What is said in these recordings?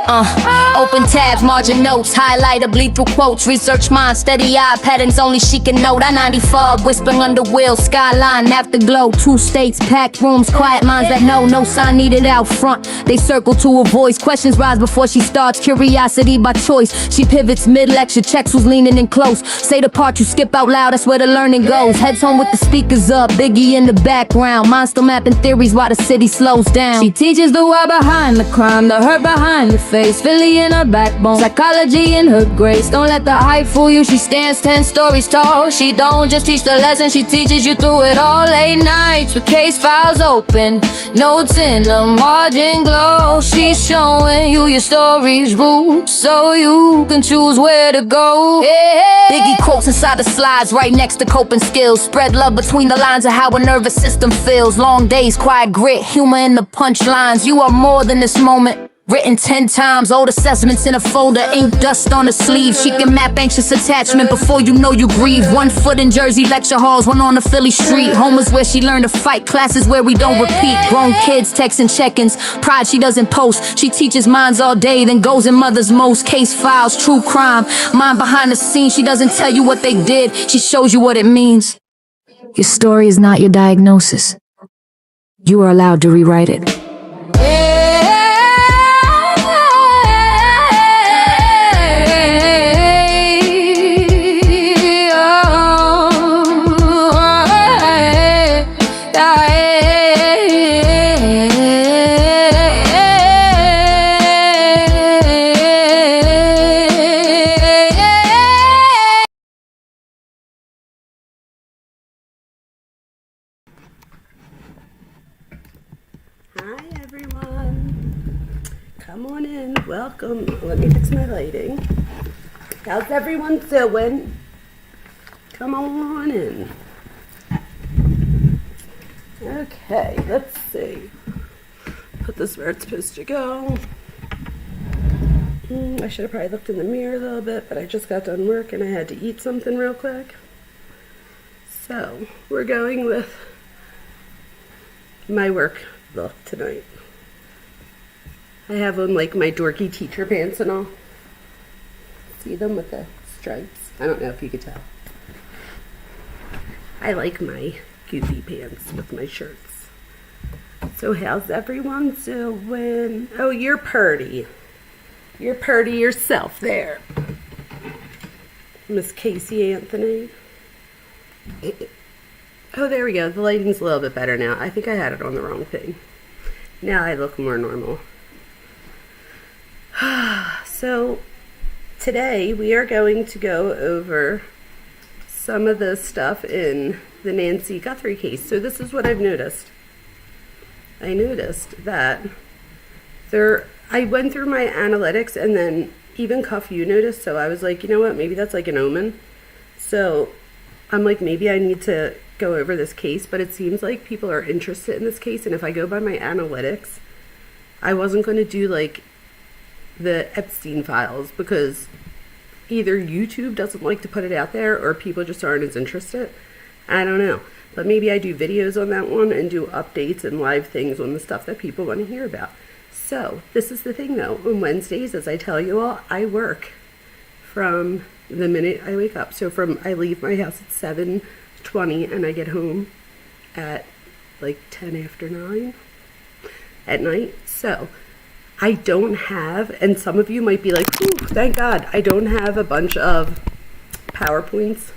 Open tabs, margin notes, highlighter, bleed through quotes, research mind, steady eye patterns only she can note. I-90 fog, whispering under wheels, skyline, afterglow, 2 states, packed rooms, quiet minds that know, no sign needed out front. They circle to her voice, questions rise before she starts, curiosity by choice. She pivots mid-lecture, checks who's leaning in close. Say the part you skip out loud, that's where the learning goes. Heads home with the speakers up, Biggie in the background, mind still mapping theories while the city slows down. She teaches the why behind the crime, the hurt behind the face, Philly in her backbone, psychology in her grace. Don't let the hype fool you, she stands 10 stories tall. She don't just teach the lesson, she teaches you through it all. Late nights with case files open, notes in the margin glow. She's showing you your story's roots so you can choose where to go. Biggie quotes inside the slides right next to coping skills. Spread love between the lines of how a nervous system feels. Long days, quiet grit, humor in the punchlines. You are more than this moment, written 10 times, old assessments in a folder, ink dust on the sleeve. She can map anxious attachment before you know you grieve. 1 foot in Jersey lecture halls, 1 on the Philly street. Home is where she learned to fight, classes where we don't repeat. Grown kids texting check-ins, pride she doesn't post. She teaches minds all day, then goes in mother's most. Case files, true crime, mind behind the scenes. She doesn't tell you what they did, she shows you what it means. Your story is not your diagnosis. You are allowed to rewrite it. Hi everyone, come on in, welcome. Let me fix my lighting. How's everyone doing? Come on in. Okay, let's see. Put this where it's supposed to go. I should have probably looked in the mirror a little bit, but I just got done work and I had to eat something real quick. So, we're going with my work look tonight. I have on like my dorky teacher pants and all. See them with the stripes? I don't know if you could tell. I like my goofy pants with my shirts. So how's everyone doing? Oh, you're purty. You're purty yourself there. Miss Casey Anthony. Oh, there we go. The lighting's a little bit better now. I think I had it on the wrong thing. Now I look more normal. So, today we are going to go over some of the stuff in the Nancy Guthrie case. So this is what I've noticed. I noticed that I went through my analytics, and then even Cuff, you noticed, so I was like, you know what, maybe that's like an omen. So I'm like, maybe I need to go over this case, but it seems like people are interested in this case, and if I go by my analytics, I wasn't going to do like the Epstein files because either YouTube doesn't like to put it out there or people just aren't as interested. I don't know, but maybe I do videos on that one and do updates and live things on the stuff that people want to hear about. So this is the thing though, on Wednesdays, as I tell you all, I work from the minute I wake up. So I leave my house at 7:20 and I get home at like 10 after 9 at night. So I don't have, and some of you might be like, ooh, thank God, I don't have a bunch of PowerPoints.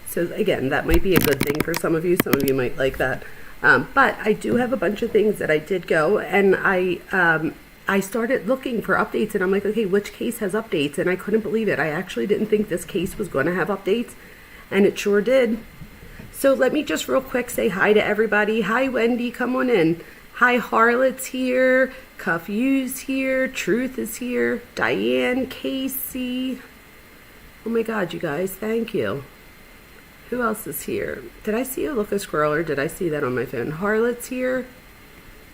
So again, that might be a good thing for some of you. Some of you might like that. But I do have a bunch of things that I did go, and I started looking for updates, and I'm like, okay, which case has updates? And I couldn't believe it. I actually didn't think this case was going to have updates, and it sure did. So let me just real quick say hi to everybody. Hi, Wendy, come on in. Hi, Harlot's here. Cuff U's here. Truth is here. Diane, Casey. Oh my God, you guys, thank you. Who else is here? Did I see a look a scroll, or did I see that on my phone? Harlot's here.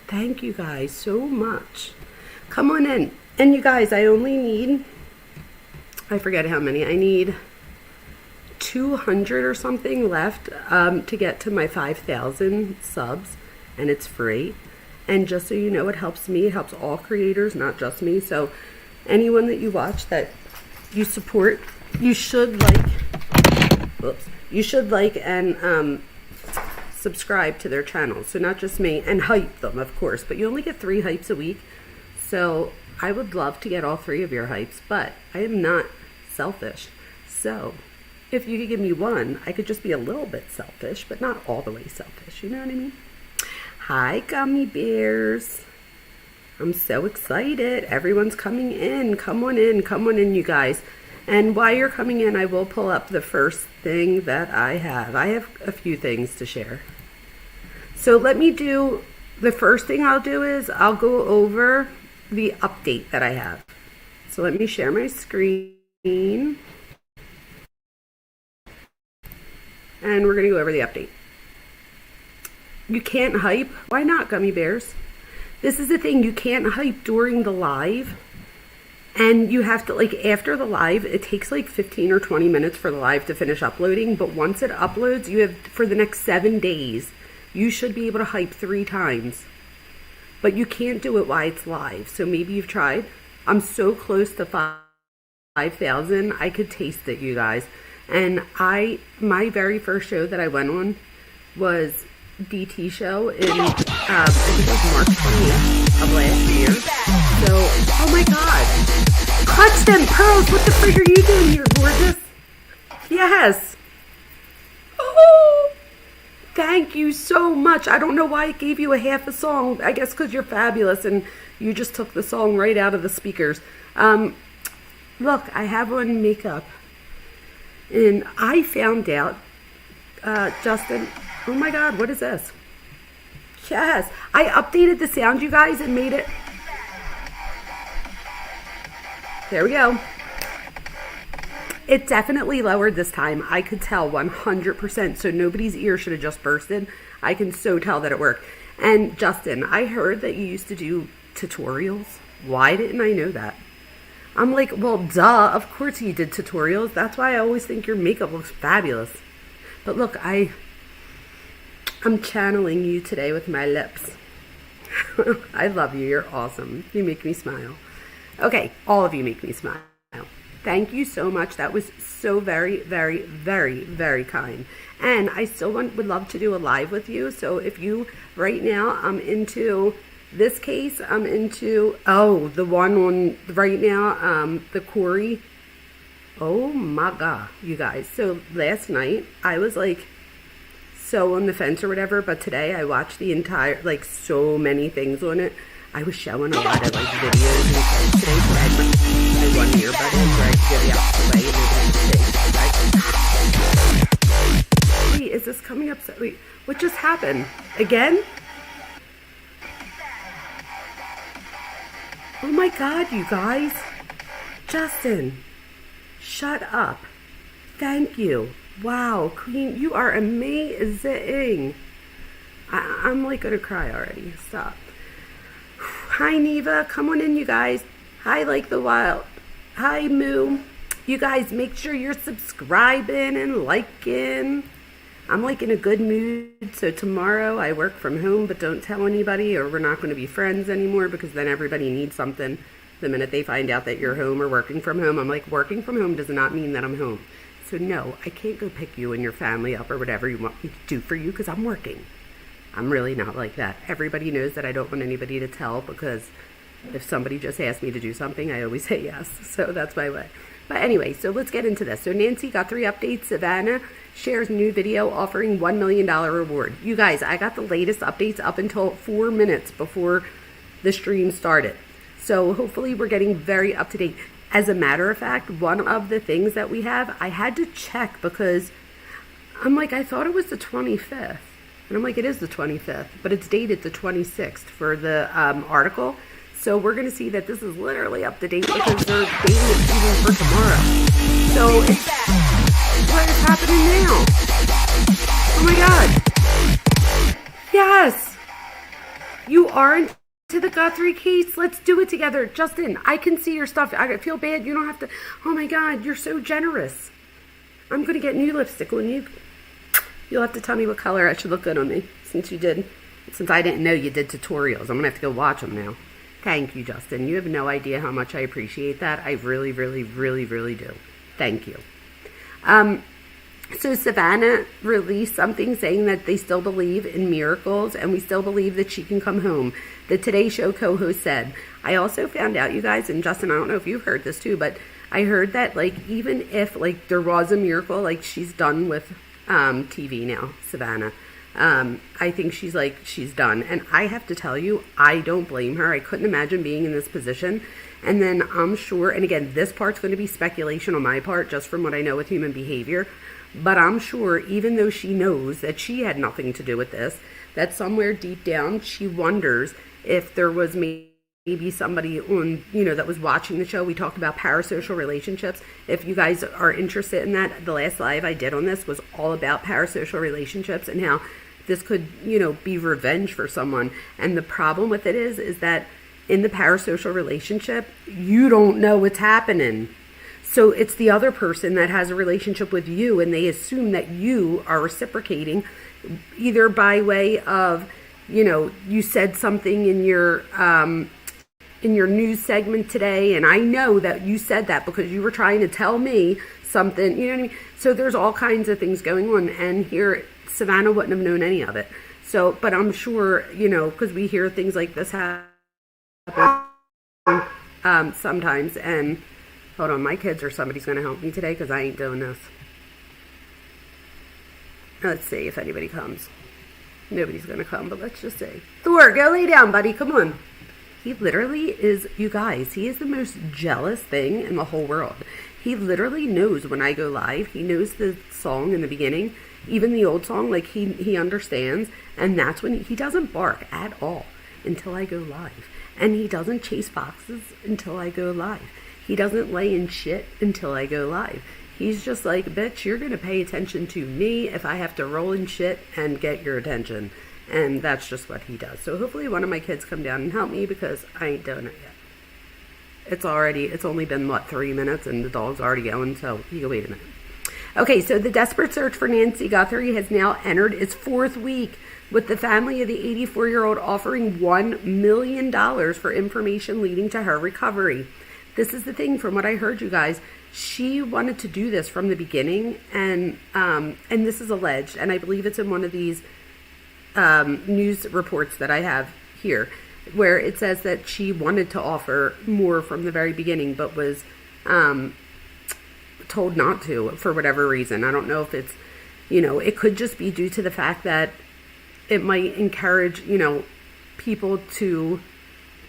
Thank you guys so much. Come on in. And you guys, I only need, I forget how many. I need 200 or something left to get to my 5,000 subs, and it's free. And just so you know, it helps me. It helps all creators, not just me. So anyone that you watch that you support, you should like, and subscribe to their channel. So not just me, and hype them, of course, but you only get 3 hypes a week. So I would love to get all 3 of your hypes, but I am not selfish. So if you could give me 1, I could just be a little bit selfish, but not all the way selfish. You know what I mean? Hi, gummy bears. I'm so excited. Everyone's coming in. Come on in, you guys. And while you're coming in, I will pull up the first thing that I have. I have a few things to share. So let me do, the first thing I'll do is I'll go over the update that I have. So let me share my screen. And we're going to go over the update. You can't hype. Why not, gummy bears? This is the thing. You can't hype during the live. And you have to, like, after the live, it takes like 15 or 20 minutes for the live to finish uploading. But once it uploads, you have, for the next 7 days, you should be able to hype 3 times. But you can't do it while it's live. So maybe you've tried. I'm so close to 5,000. I could taste it, you guys. And my very first show that I went on was DT show in, I think it was March 28th of last year. So, oh my God. Clutch them pearls. What the frig are you doing here, gorgeous? Yes. Oh, thank you so much. I don't know why it gave you a half a song. I guess because you're fabulous and you just took the song right out of the speakers. Look, I have on makeup. And I found out, Justin, oh my God, what is this? Yes, I updated the sound, you guys, and made it. There we go. It definitely lowered this time. I could tell 100%. So nobody's ear should have just bursted. I can so tell that it worked. And Justin, I heard that you used to do tutorials. Why didn't I know that? I'm like, well, duh, of course you did tutorials. That's why I always think your makeup looks fabulous. But look, I'm channeling you today with my lips. I love you. You're awesome. You make me smile. Okay, all of you make me smile. Thank you so much. That was so very, very, very, very kind. And I still would love to do a live with you. So if you, right now, I'm into this case, I'm into, the one on right now, the Corey. Oh my God, you guys. So last night, I was like so on the fence or whatever, but today I watched the entire, like so many things on it. I was showing a lot of like videos and stuff today, so I had my 1 earbud in where I could get it out the way and wait, is this coming up? Wait, what just happened? Again? Oh my God, you guys. Justin, shut up. Thank you. Wow, Queen, you are amazing. I'm like gonna cry already. Stop. Hi, Neva. Come on in, you guys. Hi, Like the Wild. Hi, Moo. You guys, make sure you're subscribing and liking. I'm like in a good mood. So tomorrow I work from home, but don't tell anybody or we're not going to be friends anymore because then everybody needs something the minute they find out that you're home or working from home. I'm like, working from home does not mean that I'm home. So no, I can't go pick you and your family up or whatever you want me to do for you because I'm working. I'm really not like that. Everybody knows that I don't want anybody to tell because if somebody just asks me to do something, I always say yes. So that's my way. But anyway, so let's get into this. So Nancy got 3 updates. Savannah shares new video offering $1 million reward. You guys, I got the latest updates up until 4 minutes before the stream started. So hopefully we're getting very up to date. As a matter of fact, one of the things that we have, I had to check because I'm like, I thought it was the 25th. And I'm like, it is the 25th, but it's dated the 26th for the article. So we're going to see that this is literally up to date because they're dating it even for tomorrow. So it's, what is happening now? Oh my God. Yes. You aren't to the Guthrie case. Let's do it together. Justin, I can see your stuff. I feel bad. You don't have to. Oh my God. You're so generous. I'm going to get new lipstick on you. You'll have to tell me what color I should look good on me since I didn't know you did tutorials. I'm going to have to go watch them now. Thank you, Justin. You have no idea how much I appreciate that. I really, really, really, really do. Thank you. So Savannah released something saying that they still believe in miracles and we still believe that she can come home. The Today Show co-host said. I also found out, you guys, and Justin, I don't know if you've heard this too, but I heard that, like, even if, like, there was a miracle, like, she's done with TV now, Savannah. I think she's done. And I have to tell you, I don't blame her. I couldn't imagine being in this position. And then I'm sure, and again, this part's going to be speculation on my part, just from what I know with human behavior. But I'm sure, even though she knows that she had nothing to do with this, that somewhere deep down, she wonders if there was maybe somebody on, that was watching the show. We talked about parasocial relationships. If you guys are interested in that, the last live I did on this was all about parasocial relationships and how this could, be revenge for someone. And the problem with it is that in the parasocial relationship, you don't know what's happening. So it's the other person that has a relationship with you, and they assume that you are reciprocating, either by way of, you said something in your news segment today, and I know that you said that because you were trying to tell me something, you know what I mean? So there's all kinds of things going on, and here Savannah wouldn't have known any of it. So, but I'm sure, because we hear things like this happen sometimes, and hold on, my kids or somebody's going to help me today because I ain't doing this. Let's see if anybody comes. Nobody's going to come, but let's just see. Thor, go lay down, buddy. Come on. He literally is, you guys, he is the most jealous thing in the whole world. He literally knows when I go live. He knows the song in the beginning, even the old song, like he understands. And that's when he doesn't bark at all until I go live. And he doesn't chase foxes until I go live. He doesn't lay in shit until I go live. He's just like, bitch, you're going to pay attention to me if I have to roll in shit and get your attention. And that's just what he does. So hopefully one of my kids come down and help me because I ain't doing it yet. It's only been, 3 minutes and the dog's already going. So you go, wait a minute. Okay, so the desperate search for Nancy Guthrie has now entered its 4th week, with the family of the 84-year-old offering $1 million for information leading to her recovery. This is the thing, from what I heard, you guys, she wanted to do this from the beginning, and this is alleged, and I believe it's in one of these news reports that I have here, where it says that she wanted to offer more from the very beginning, but was told not to for whatever reason. I don't know if it's, it could just be due to the fact that it might encourage, people to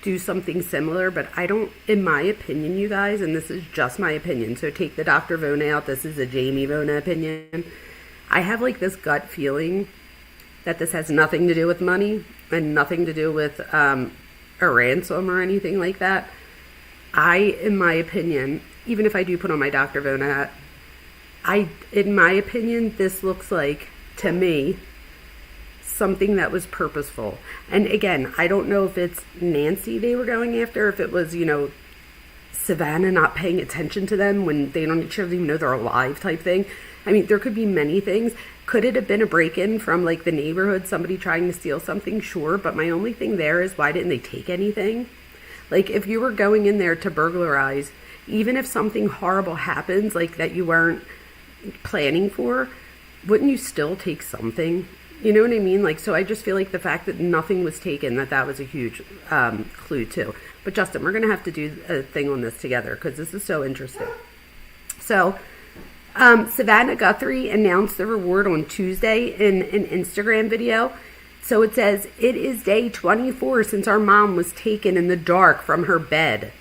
do something similar, but I don't, in my opinion, you guys, and this is just my opinion, so take the Dr. Vona out, this is a Jaime Vona opinion. I have this gut feeling that this has nothing to do with money and nothing to do with a ransom or anything like that. In my opinion, even if I do put on my Dr. Vona hat, in my opinion, this looks like, to me, something that was purposeful. And again, I don't know if it's Nancy they were going after, if it was, Savannah not paying attention to them when they don't even know they're alive type thing. I mean, there could be many things. Could it have been a break-in from the neighborhood, somebody trying to steal something? Sure, but my only thing there is, why didn't they take anything? If you were going in there to burglarize, even if something horrible happens, that you weren't planning for, wouldn't you still take something? You know what I mean? So I just feel like the fact that nothing was taken, that was a huge clue too. But Justin, we're going to have to do a thing on this together because this is so interesting. So Savannah Guthrie announced the reward on Tuesday in an Instagram video. So it says, "It is day 24 since our mom was taken in the dark from her bed."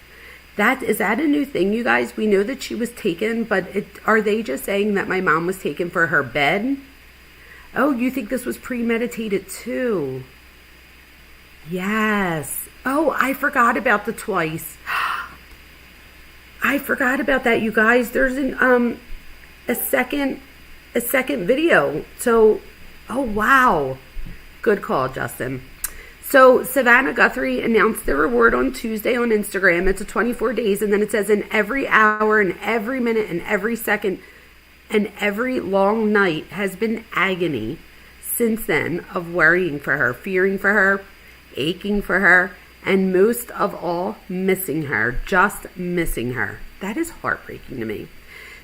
Is that a new thing, you guys? We know that she was taken, but are they just saying that my mom was taken for her bed? Oh, you think this was premeditated too? Yes. Oh, I forgot about the twice. I forgot about that, you guys. There's a second video. So, oh wow. Good call, Justin. So Savannah Guthrie announced the reward on Tuesday on Instagram. It's a 24 days, and then it says, in every hour and every minute and every second and every long night has been agony since then of worrying for her, fearing for her, aching for her, and most of all, missing her, just missing her. That is heartbreaking to me.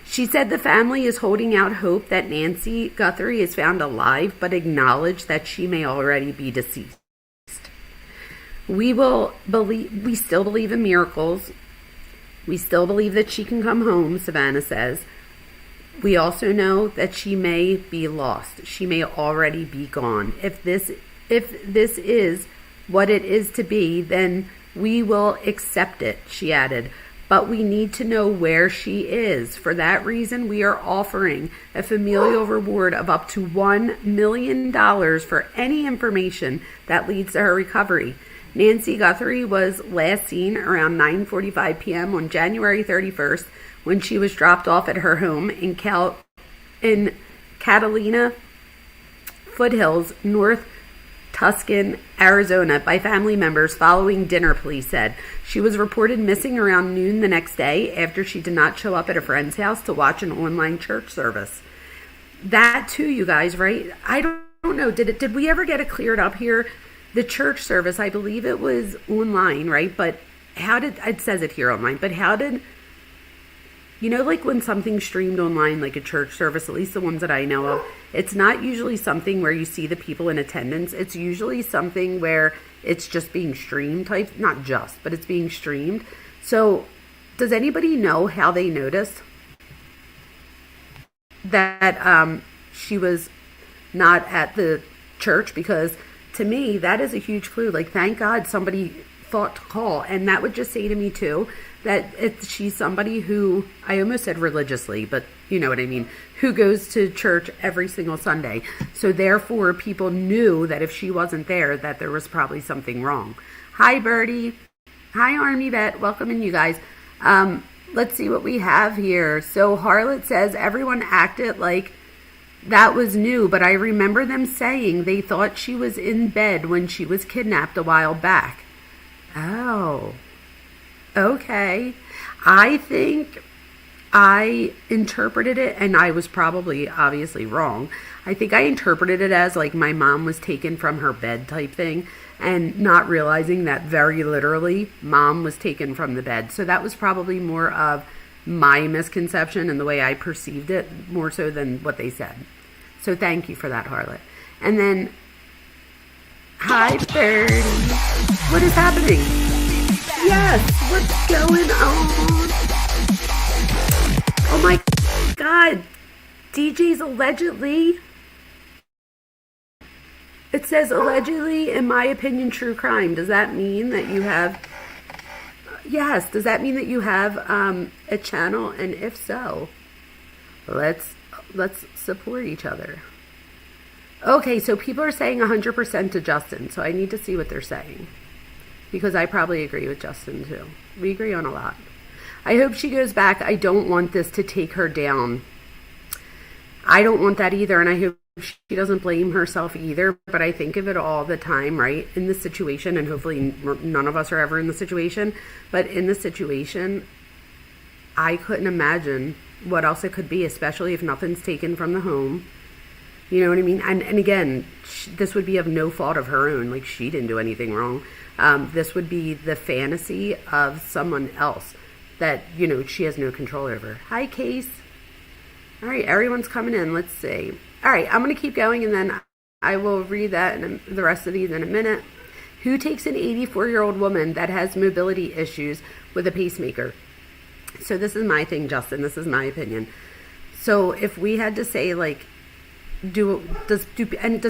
She said the family is holding out hope that Nancy Guthrie is found alive, but acknowledge that she may already be deceased. We still believe in miracles. We still believe that she can come home, Savannah says. We also know that she may be lost. She may already be gone. If this is what it is to be, then we will accept it, she added. But we need to know where she is. For that reason, we are offering a familial reward of up to $1 million for any information that leads to her recovery. Nancy Guthrie was last seen around 9:45 p.m. on January 31st when she was dropped off at her home in Catalina Foothills, North Tucson, Arizona, by family members following dinner, police said. She was reported missing around noon the next day after she did not show up at a friend's house to watch an online church service. That too, you guys, right? I don't know. Did we ever get it cleared up here? The church service, I believe it was online, right? But it says it here online, but how did, like when something's streamed online, like a church service, at least the ones that I know of, it's not usually something where you see the people in attendance. It's usually something where it's just being streamed type, not just, but it's being streamed. So does anybody know how they noticed that she was not at the church? Because to me, that is a huge clue. Like, thank God somebody thought to call. And that would just say to me too, that she's somebody who, I almost said religiously, but you know what I mean, who goes to church every single Sunday. So therefore, people knew that if she wasn't there, that there was probably something wrong. Hi, Birdie. Hi, Army Vet. Welcome in, you guys. Let's see what we have here. So Harlot says, everyone acted like that was new, but I remember them saying they thought she was in bed when she was kidnapped a while back. Oh, okay. I think I interpreted it, and I was probably obviously wrong. I think I interpreted it as like my mom was taken from her bed type thing, and not realizing that very literally mom was taken from the bed. So that was probably more of my misconception and the way I perceived it, more so than what they said. So thank you for that, Harlot. And then, hi, Birdie. What is happening? Yes, what's going on? Oh my God, DJ's allegedly. It says allegedly, in my opinion, true crime. Does that mean that you have... Yes, does that mean that you have a channel? And if so, let's support each other. Okay, so people are saying 100% to Justin, so I need to see what they're saying, because I probably agree with Justin too. We agree on a lot. I hope she goes back. I don't want this to take her down. I don't want that either, and I hope she doesn't blame herself either, but I think of it all the time, right? In this situation, and hopefully none of us are ever in the situation, but in the situation, I couldn't imagine what else it could be, especially if nothing's taken from the home. You know what I mean? And again, this would be of no fault of her own. Like, she didn't do anything wrong. This would be the fantasy of someone else that, she has no control over. Hi, Case. All right, everyone's coming in. Let's see. All right, I'm going to keep going, and then I will read that and the rest of these in a minute. Who takes an 84-year-old woman that has mobility issues with a pacemaker? So this is my thing, Justin. This is my opinion. So if we had to say, like, does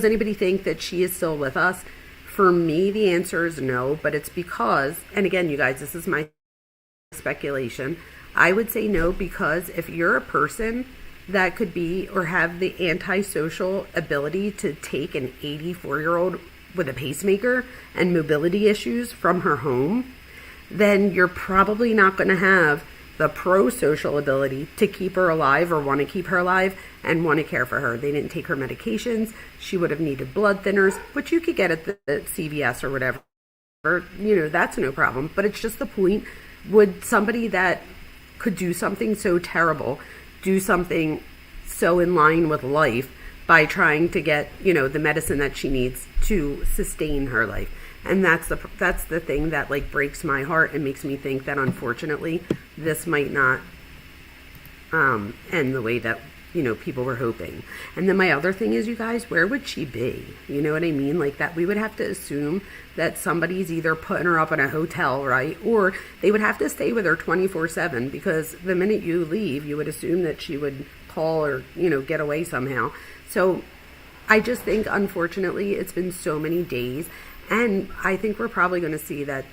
anybody think that she is still with us? For me, the answer is no, but it's because, and again, you guys, this is my speculation. I would say no, because if you're a person that could be or have the antisocial ability to take an 84-year-old with a pacemaker and mobility issues from her home, then you're probably not going to have the pro-social ability to keep her alive or want to keep her alive and want to care for her. They didn't take her medications. She would have needed blood thinners, which you could get at the CVS or whatever. That's no problem. But it's just the point, would somebody that could do something so terrible do something so in line with life by trying to get, the medicine that she needs to sustain her life? And that's the thing that like breaks my heart and makes me think that unfortunately this might not end the way that, you know, people were hoping. And then my other thing is, you guys, where would she be? You know what I mean? Like that we would have to assume that somebody's either putting her up in a hotel, right? Or they would have to stay with her 24/7, because the minute you leave, you would assume that she would call or, you know, get away somehow. So I just think, unfortunately, it's been so many days. And I think we're probably going to see that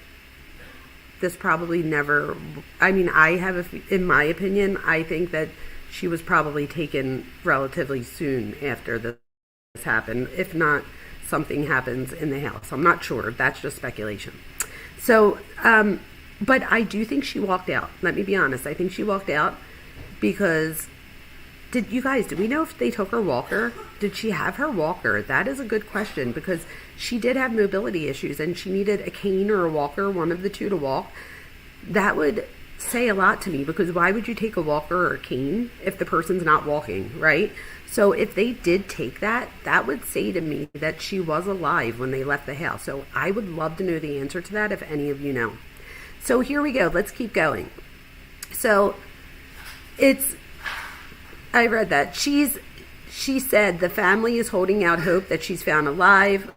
this probably never, I mean, in my opinion, I think that she was probably taken relatively soon after this happened. If not, something happens in the house. I'm not sure. That's just speculation. So, but I do think she walked out. Let me be honest. I think she walked out because, did we know if they took her walker? Did she have her walker? That is a good question, because she did have mobility issues and she needed a cane or a walker, one of the two, to walk. That would say a lot to me, because why would you take a walker or a cane if the person's not walking, right? So if they did take that, that would say to me that she was alive when they left the house. So I would love to know the answer to that if any of you know. So here we go. Let's keep going. So I read that she said the family is holding out hope that she's found alive.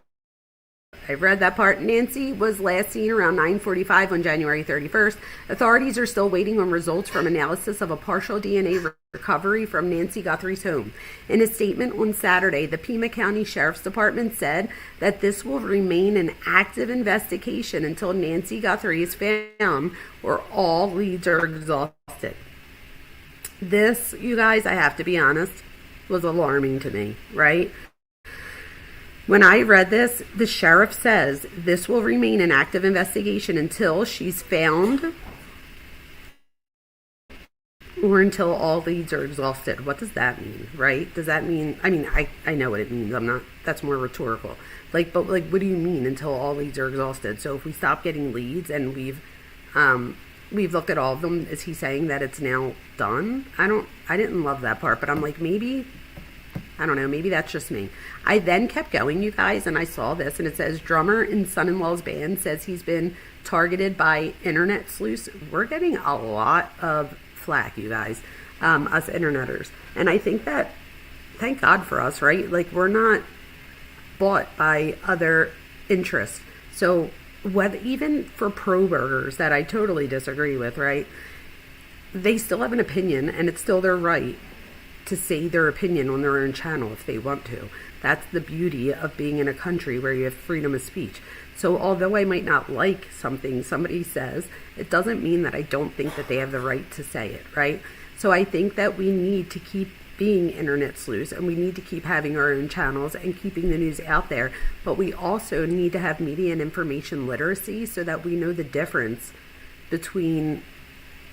I read that part. Nancy was last seen around 9:45 on January 31st. Authorities are still waiting on results from analysis of a partial DNA recovery from Nancy Guthrie's home. In a statement on Saturday, the Pima County Sheriff's Department said that this will remain an active investigation until Nancy Guthrie is found or all leads are exhausted. This, you guys, I have to be honest, was alarming to me, right? When I read this, the sheriff says this will remain an active investigation until she's found or until all leads are exhausted. What does that mean, right? Does that mean, I mean, I know what it means. That's more rhetorical. But what do you mean until all leads are exhausted? So if we stop getting leads and we've looked at all of them, is he saying that it's now done? I didn't love that part, but I'm like, maybe, I don't know, maybe that's just me. I then kept going, you guys, and I saw this, and it says drummer in son-in-law's band says he's been targeted by internet sleuths. We're getting a lot of flack, you guys, us interneters. And I think that, thank God for us, right? Like, we're not bought by other interests. So whether, even for pro-burgers that I totally disagree with, right? They still have an opinion, and it's still their right to say their opinion on their own channel if they want to. That's the beauty of being in a country where you have freedom of speech. So although I might not like something somebody says, it doesn't mean that I don't think that they have the right to say it, right? So I think that we need to keep being internet sleuths, and we need to keep having our own channels and keeping the news out there. But we also need to have media and information literacy so that we know the difference between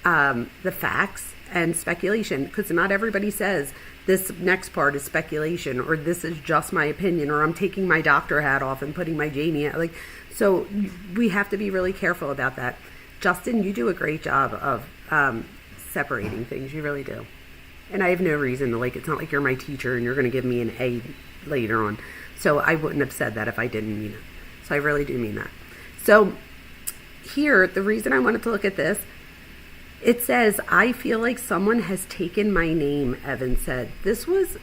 the facts and speculation, because not everybody says this next part is speculation, or this is just my opinion, or I'm taking my doctor hat off and putting my Jamie hat. Like, so we have to be really careful about that. Justin, you do a great job of separating things. You really do. And I have no reason to, like, it's not like you're my teacher and you're going to give me an A later on. So I wouldn't have said that if I didn't mean it. So I really do mean that. So here, the reason I wanted to look at this, it says, I feel like someone has taken my name, Evan said. This was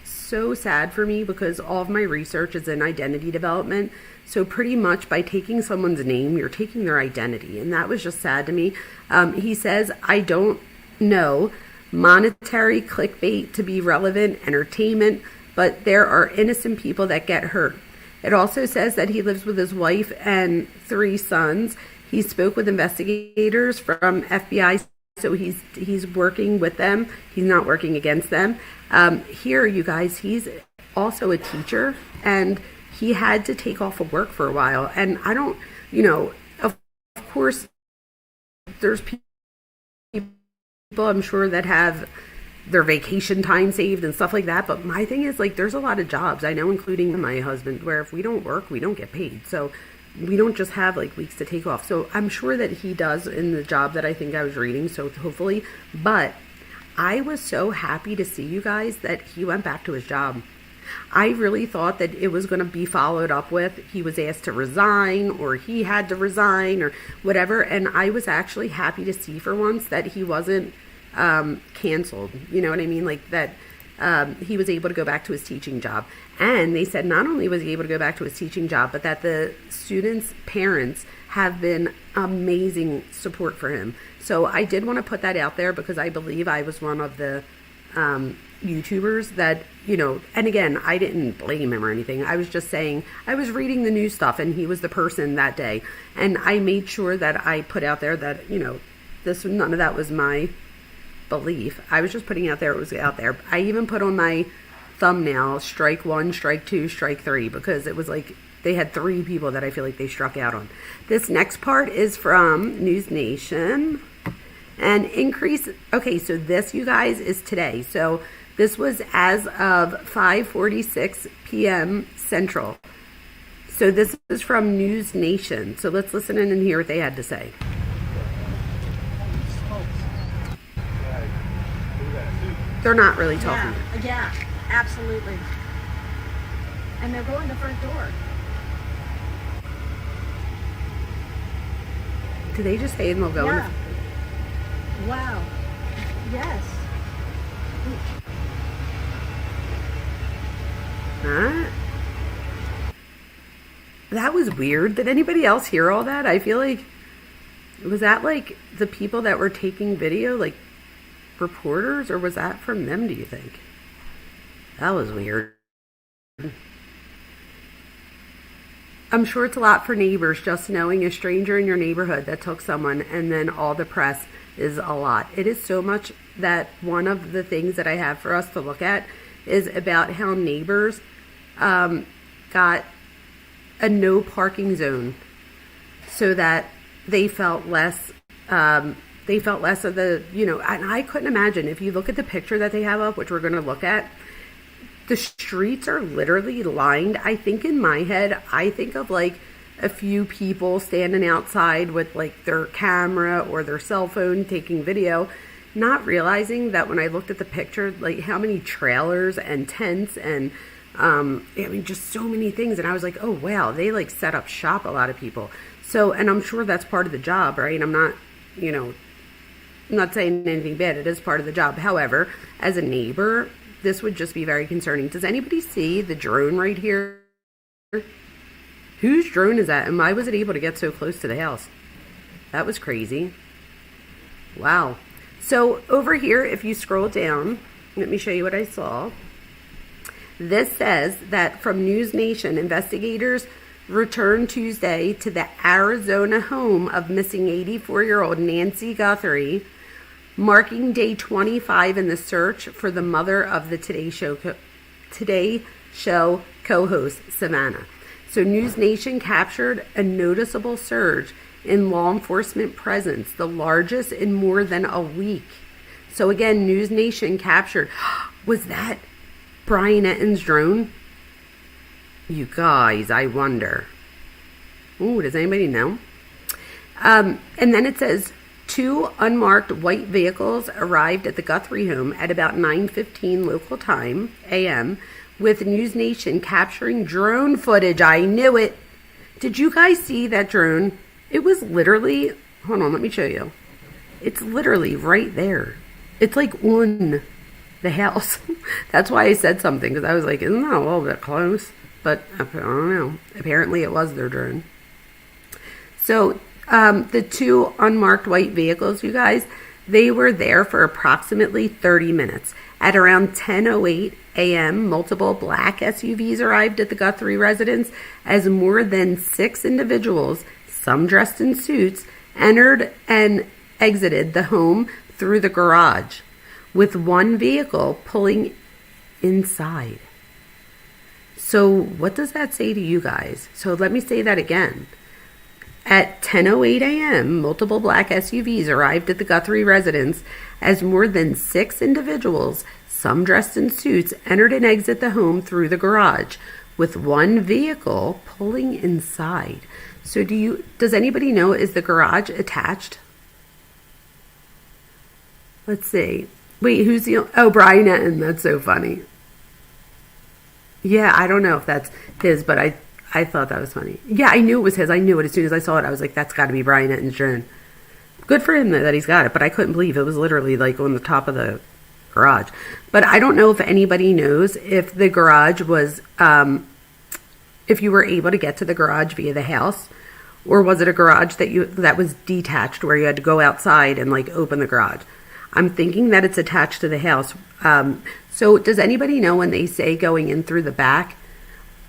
so sad for me because all of my research is in identity development. So pretty much by taking someone's name, you're taking their identity. And that was just sad to me. He says, I don't know monetary clickbait to be relevant, entertainment, but there are innocent people that get hurt. It also says that he lives with his wife and 3 sons. He spoke with investigators from FBI, so he's working with them. He's not working against them. Here, you guys, he's also a teacher, and he had to take off of work for a while. And I don't, of course, there's people I'm sure that have their vacation time saved and stuff like that. But my thing is, like, there's a lot of jobs, I know, including my husband, where if we don't work, we don't get paid. So we don't just have like weeks to take off. So I'm sure that he does in the job that I think I was reading. So hopefully, but I was so happy to see, you guys, that he went back to his job. I really thought that it was going to be followed up with he was asked to resign or he had to resign or whatever. And I was actually happy to see for once that he wasn't canceled. You know what I mean? Like that he was able to go back to his teaching job. And they said not only was he able to go back to his teaching job, but that the students' parents have been amazing support for him. So I did want to put that out there because I believe I was one of the YouTubers that, you know, and again, I didn't blame him or anything. I was just saying, I was reading the news stuff and he was the person that day. And I made sure that I put out there that, you know, none of that was my belief. I was just putting out there, it was out there. I even put on my thumbnail, strike 1, strike 2, strike 3, because it was like they had 3 people that I feel like they struck out on. This next part is from News Nation. And increase, okay, so this, you guys, is today. So this was as of 5:46 p.m. Central. So this is from News Nation. So let's listen in and hear what they had to say. They're not really talking. Yeah, absolutely. And they're going the front door. Did they just say and they'll go? Yeah. Wow. Yes. Huh? That was weird. Did anybody else hear all that? I feel like, was that like the people that were taking video, like reporters, or was that from them, do you think? That was weird. I'm sure it's a lot for neighbors just knowing a stranger in your neighborhood that took someone, and then all the press is a lot. It is so much that one of the things that I have for us to look at is about how neighbors got a no parking zone so that they felt less of the, you know, and I couldn't imagine, if you look at the picture that they have up, which we're going to look at, the streets are literally lined. I think in my head, I think of like a few people standing outside with like their camera or their cell phone taking video, not realizing that when I looked at the picture, like how many trailers and tents and I mean, just so many things. And I was like, oh, wow, they like set up shop, a lot of people. So, and I'm sure that's part of the job, right? I'm not, you know, I'm not saying anything bad. It is part of the job. However, as a neighbor, this would just be very concerning. Does anybody see the drone right here? Whose drone is that? And why was it able to get so close to the house? That was crazy. Wow. So over here, if you scroll down, let me show you what I saw. This says that from News Nation, investigators returned Tuesday to the Arizona home of missing 84-year-old Nancy Guthrie, marking day 25 in the search for the mother of the Today Show co-host, Savannah. So News Nation captured a noticeable surge in law enforcement presence, the largest in more than a week. So again, News Nation captured, was that Brian Etten's drone? You guys, I wonder. Ooh, does anybody know? And then it says, 2 unmarked white vehicles arrived at the Guthrie home at about 9:15 local time, a.m., with News Nation capturing drone footage. I knew it. Did you guys see that drone? It was literally, hold on, let me show you. It's literally right there. It's like on the house. That's why I said something, because I was like, isn't that a little bit close? But I don't know. Apparently it was their drone. So the 2 unmarked white vehicles, you guys, they were there for approximately 30 minutes. At around 10:08 a.m., multiple black SUVs arrived at the Guthrie residence as more than 6 individuals, some dressed in suits, entered and exited the home through the garage, with one vehicle pulling inside. So what does that say to you guys? So let me say that again. At 10:08 a.m., multiple black SUVs arrived at the Guthrie residence as more than 6 individuals, some dressed in suits, entered and exited the home through the garage, with one vehicle pulling inside. So does anybody know, is the garage attached? Let's see. Wait, who's the, oh, Brian Etten, that's so funny. Yeah, I don't know if that's his, but I thought that was funny. Yeah, I knew it was his. I knew it as soon as I saw it. I was like, that's got to be Bryan and Joan. Good for him that he's got it, but I couldn't believe it was literally like on the top of the garage. But I don't know if anybody knows if the garage was, if you were able to get to the garage via the house, or was it a garage that was detached where you had to go outside and like open the garage? I'm thinking that it's attached to the house. So does anybody know when they say going in through the back,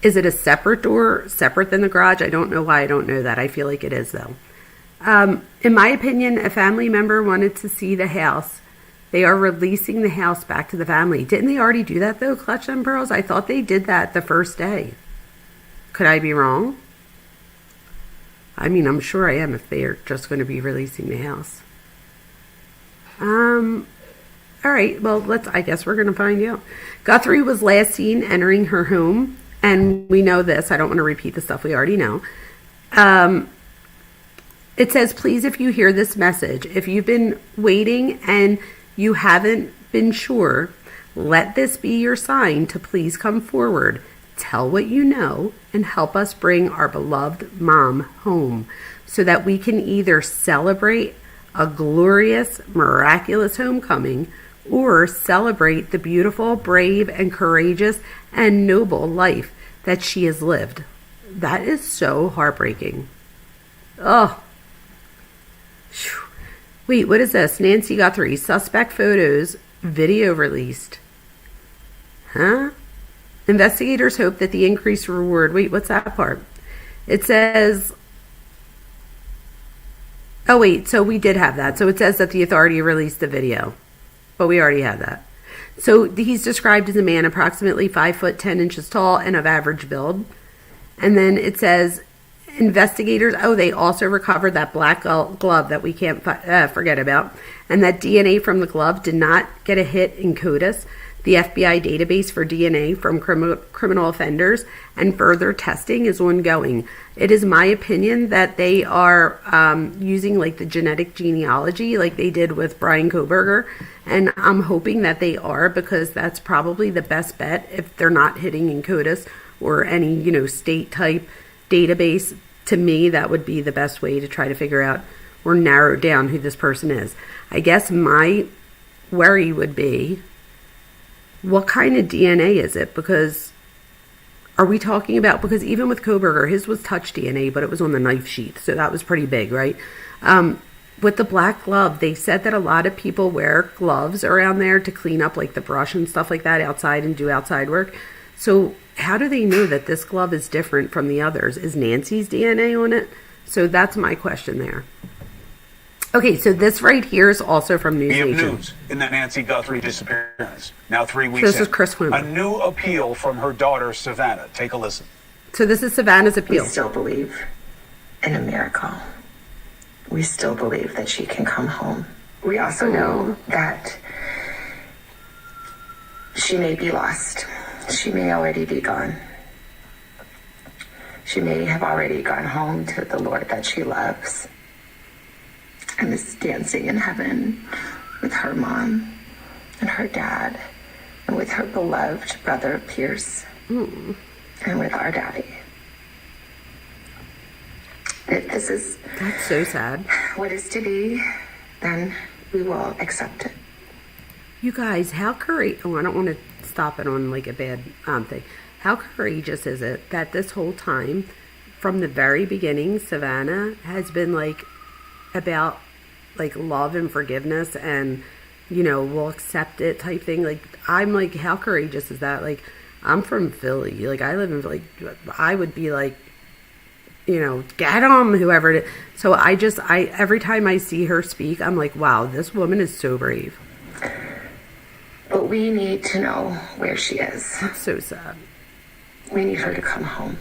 is it a separate door, separate than the garage? I don't know why I don't know that. I feel like it is though. In my opinion, a family member wanted to see the house. They are releasing the house back to the family. Didn't they already do that though, Clutch and Pearls? I thought they did that the first day. Could I be wrong? I mean, I'm sure I am if they are just going to be releasing the house. All right, well, I guess we're going to find out. Guthrie was last seen entering her home, and we know this. I don't want to repeat the stuff we already know. It says, please, if you hear this message, if you've been waiting and you haven't been sure, let this be your sign to please come forward, tell what you know, and help us bring our beloved mom home so that we can either celebrate a glorious, miraculous homecoming or celebrate the beautiful, brave, and courageous and noble life that she has lived. That is so heartbreaking. Oh. Wait, what is this? Nancy Guthrie, suspect photos, video released. Huh? Investigators hope that the increased reward... Wait, what's that part? It says... Oh, wait, so we did have that. So it says that the authority released the video. But we already had that. So he's described as a man approximately 5 foot 10 inches tall and of average build. And then it says... Investigators, they also recovered that black glove that we can't forget about. And that DNA from the glove did not get a hit in CODIS, the FBI database for DNA from criminal offenders, and further testing is ongoing. It is my opinion that they are using like the genetic genealogy like they did with Bryan Kohberger. And I'm hoping that they are, because that's probably the best bet if they're not hitting in CODIS or any, state type database. To me, that would be the best way to try to figure out or narrow down who this person is. I guess my worry would be, what kind of DNA is it? Because are we talking about, because even with Kohberger, his was touch DNA, but it was on the knife sheath, so that was pretty big, right? With the black glove, they said that a lot of people wear gloves around there to clean up like the brush and stuff like that outside and do outside work. So how do they know that this glove is different from the others? Is Nancy's DNA on it? So that's my question there. Okay, so this right here is also from News We have Nation. news in the Nancy Guthrie disappearance. Now 3 weeks So this in. is Chris Wimmer. A new appeal from her daughter, Savannah. Take a listen. So this is Savannah's appeal. We still believe in a miracle. We still believe that she can come home. We also know that she may be lost. She may already be gone. She may have already gone home to the Lord that she loves and is dancing in heaven with her mom and her dad and with her beloved brother Pierce and with our daddy. If this is That's so sad. what is to be, then we will accept it. You guys, how courageous... I don't want to stop it on like a bad thing. How courageous is it that this whole time, from the very beginning, Savannah has been like about like love and forgiveness and, we'll accept it type thing. Like, I'm like, how courageous is that? Like, I'm from Philly. Like, I live in Philly. I would be like, get them, whoever it is. So every time I see her speak, I'm like, wow, this woman is so brave. But we need to know where she is. That's so sad. We need her to come home.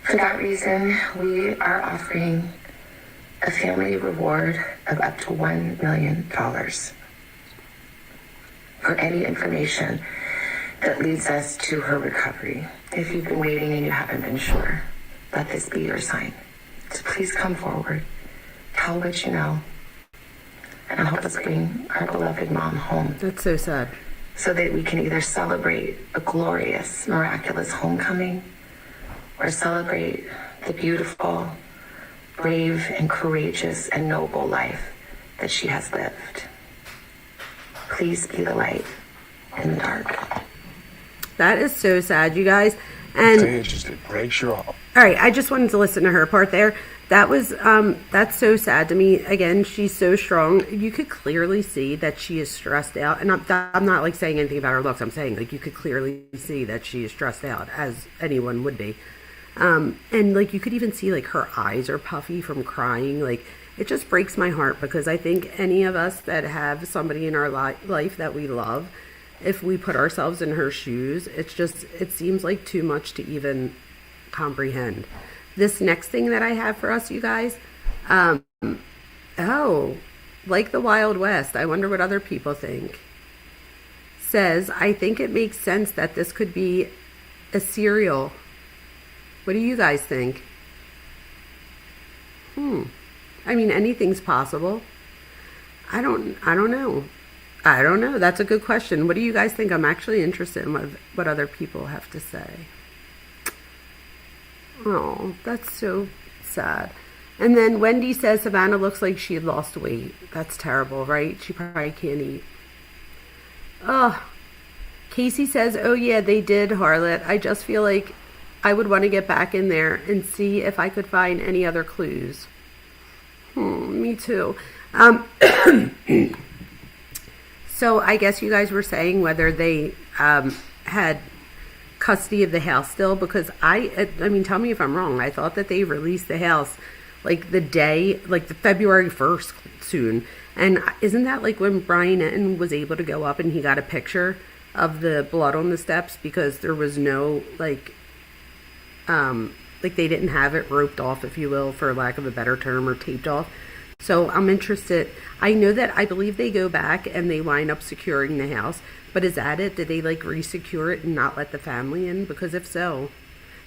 For that reason, we are offering a family reward of up to $1 million for any information that leads us to her recovery. If you've been waiting and you haven't been sure, let this be your sign. So please come forward, tell what you know, and help us bring our beloved mom home That's so sad. so that we can either celebrate a glorious, miraculous homecoming or celebrate the beautiful, brave, and courageous and noble life that she has lived. Please be the light in the dark. That is so sad, you guys. And It just it breaks your heart. all right, I just wanted to listen to her part there. That was that's so sad to me. Again, she's so strong. You could clearly see that she is stressed out. And I'm not like saying anything about her looks. I'm saying like you could clearly see that she is stressed out, as anyone would be. And like you could even see like her eyes are puffy from crying. Like it just breaks my heart, because I think any of us that have somebody in our life that we love, if we put ourselves in her shoes, it seems like too much to even comprehend. This next thing that I have for us, you guys, like the Wild West, I wonder what other people think. Says, I think it makes sense that this could be a serial. What do you guys think? I mean, anything's possible. I don't know. I don't know. That's a good question. What do you guys think? I'm actually interested in what other people have to say. Oh, that's so sad. And then Wendy says Savannah looks like she had lost weight. That's terrible, right? She probably can't eat. Oh, Casey says, oh yeah, they did, Harlot. I just feel like I would want to get back in there and see if I could find any other clues. Me too. So I guess you guys were saying whether they had custody of the house still, because I mean, tell me if I'm wrong. I thought that they released the house like the day, like the February 1st soon. And isn't that like when Bryan was able to go up and he got a picture of the blood on the steps, because there was no like they didn't have it roped off, if you will, for lack of a better term, or taped off. So I'm interested. I know that I believe they go back and they wind up securing the house. But is that it? Did they like re-secure it and not let the family in? Because if so,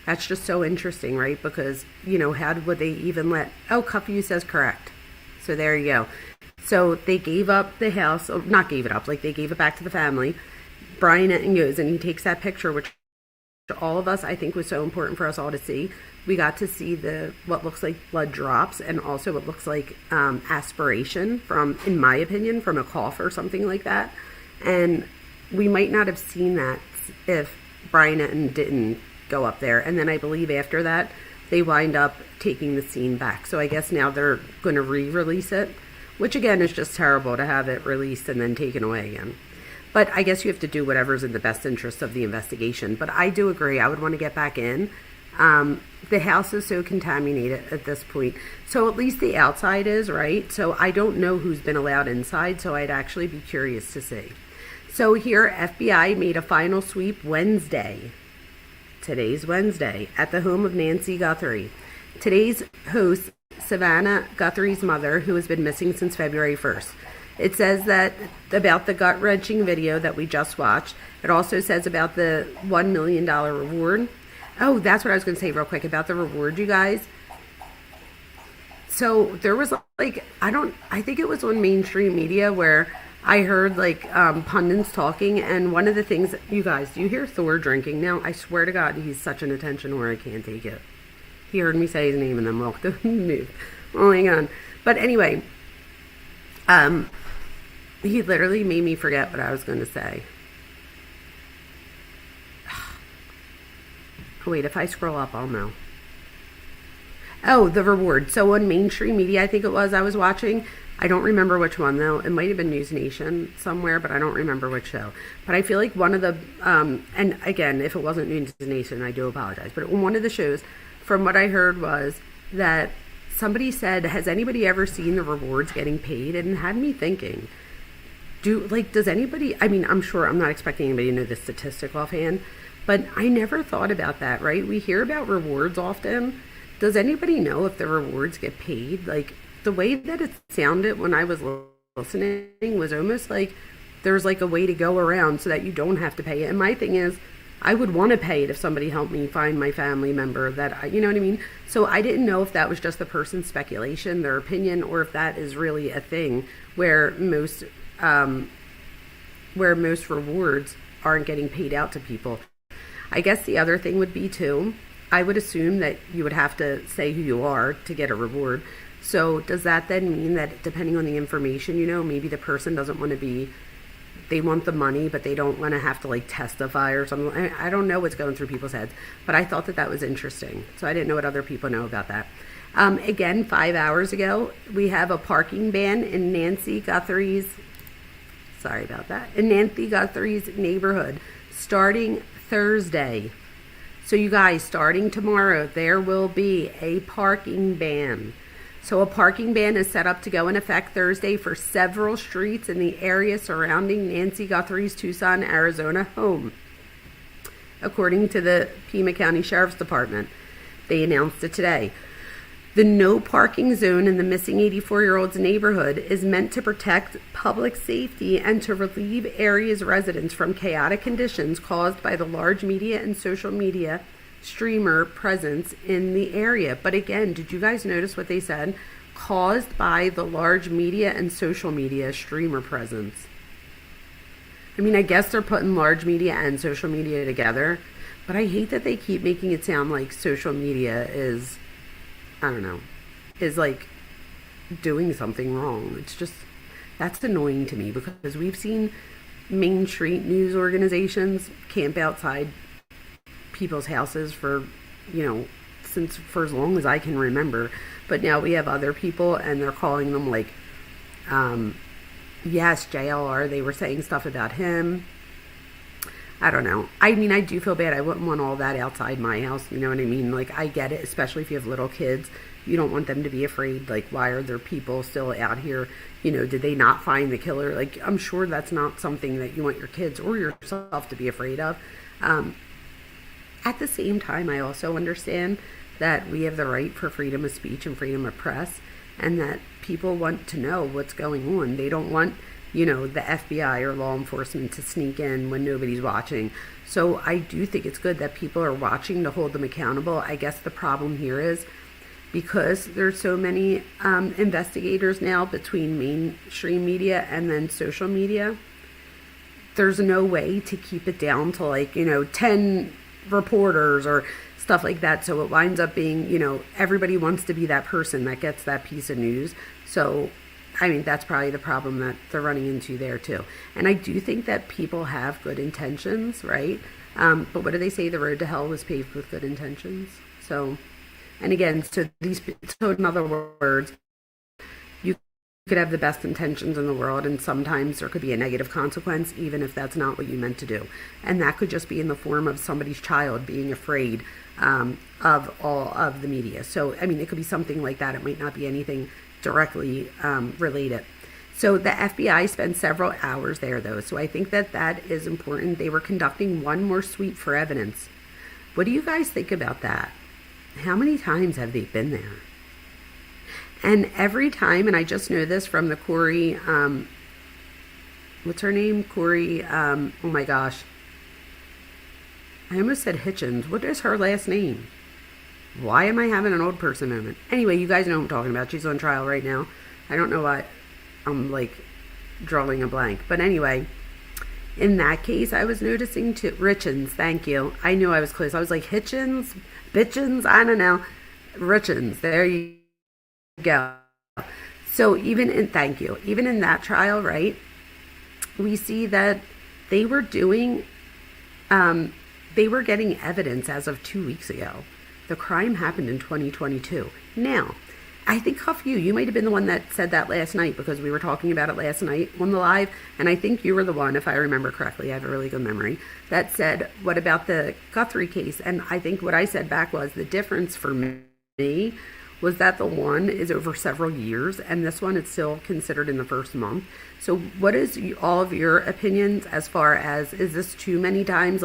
that's just so interesting, right? Because, you know, how would they even let... Oh, Cuffy says correct. So there you go. So they gave up the house. Not gave it up. Like they gave it back to the family. Bryan goes and he takes that picture, which all of us, I think, was so important for us all to see. We got to see what looks like blood drops, and also what looks like aspiration from, in my opinion, from a cough or something like that. And we might not have seen that if Bryan didn't go up there. And then I believe after that, they wind up taking the scene back. So I guess now they're going to re-release it, which again is just terrible to have it released and then taken away again. But I guess you have to do whatever's in the best interest of the investigation. But I do agree. I would want to get back in. The house is so contaminated at this point. So at least the outside is, right? So I don't know who's been allowed inside. So I'd actually be curious to see. So here, FBI made a final sweep Wednesday. Today's Wednesday, at the home of Nancy Guthrie. Today's host, Savannah Guthrie's mother, who has been missing since February 1st. It says that about the gut-wrenching video that we just watched. It also says about the $1 million reward. Oh, that's what I was going to say real quick about the reward, you guys. So there was like, I think it was on mainstream media where I heard like pundits talking, and one of the things, you guys, do you hear Thor drinking now? I swear to God, he's such an attention whore, I can't take it. He heard me say his name and then walked over and moved. Oh my God. But anyway, he literally made me forget what I was going to say. Oh, wait, if I scroll up, I'll know. Oh, the reward. So on mainstream media, I think it was, I was watching. I don't remember which one, though. It might have been News Nation somewhere, but I don't remember which show. But I feel like one of the, and again, if it wasn't News Nation, I do apologize. But on one of the shows, from what I heard was that somebody said, has anybody ever seen the rewards getting paid? And it had me thinking, does anybody, I mean, I'm sure, I'm not expecting anybody to know the statistic offhand, but I never thought about that, right? We hear about rewards often. Does anybody know if the rewards get paid? Like, the way that it sounded when I was listening was almost like there's like a way to go around so that you don't have to pay it. And my thing is, I would want to pay it if somebody helped me find my family member that, you know what I mean? So I didn't know if that was just the person's speculation, their opinion, or if that is really a thing where most where most rewards aren't getting paid out to people. I guess the other thing would be too, I would assume that you would have to say who you are to get a reward. So does that then mean that depending on the information, maybe the person doesn't want to be, they want the money, but they don't want to have to like testify or something. I don't know what's going through people's heads, but I thought that was interesting. So I didn't know what other people know about that. Again, 5 hours ago, we have a parking ban in Nancy Guthrie's neighborhood starting Thursday. So you guys, starting tomorrow, there will be a parking ban. So a parking ban is set up to go in effect Thursday for several streets in the area surrounding Nancy Guthrie's Tucson, Arizona home. According to the Pima County Sheriff's Department, they announced it today. The no parking zone in the missing 84-year-old's neighborhood is meant to protect public safety and to relieve area's residents from chaotic conditions caused by the large media and social media streamer presence in the area. But again, did you guys notice what they said? Caused by the large media and social media streamer presence. I mean, I guess they're putting large media and social media together, but I hate that they keep making it sound like social media is, I don't know, is like doing something wrong. It's just, that's annoying to me, because we've seen Main Street news organizations camp outside people's houses for as long as I can remember, but now we have other people and they're calling them like yes, JLR, they were saying stuff about him. I don't know. I mean, I do feel bad. I wouldn't want all that outside my house, you know what I mean? Like, I get it, especially if you have little kids. You don't want them to be afraid, like, why are there people still out here? Did they not find the killer? Like, I'm sure that's not something that you want your kids or yourself to be afraid of. At the same time, I also understand that we have the right for freedom of speech and freedom of press, and that people want to know what's going on. They don't want, the FBI or law enforcement to sneak in when nobody's watching. So I do think it's good that people are watching to hold them accountable. I guess the problem here is because there's so many investigators now between mainstream media and then social media, there's no way to keep it down to 10 reporters or stuff like that. So it winds up being, everybody wants to be that person that gets that piece of news. So, I mean, that's probably the problem that they're running into there too. And I do think that people have good intentions, right? But what do they say? The road to hell was paved with good intentions. So, and again, so in other words, you could have the best intentions in the world, and sometimes there could be a negative consequence, even if that's not what you meant to do. And that could just be in the form of somebody's child being afraid of all of the media. So, I mean, it could be something like that. It might not be anything directly related. So the FBI spent several hours there, though. So I think that is important. They were conducting one more sweep for evidence. What do you guys think about that? How many times have they been there? And every time, and I just know this from the Corey, what's her name? Corey, oh my gosh. I almost said Hitchens. What is her last name? Why am I having an old person moment? Anyway, you guys know what I'm talking about. She's on trial right now. I don't know why I'm drawing a blank. But anyway, in that case, I was noticing too. Richens, thank you. I knew I was close. I was like Hitchens, Bitchens, I don't know. Richens, there you go. So even in that trial, right, we see that they were getting evidence as of 2 weeks ago. The crime happened in 2022. Now, I think, Huff, you might have been the one that said that last night, because we were talking about it last night on the live, and I think you were the one, if I remember correctly, I have a really good memory, that said, what about the Guthrie case? And I think what I said back was the difference for me was that the one is over several years, and this one is still considered in the first month. So what is all of your opinions as far as, is this too many times?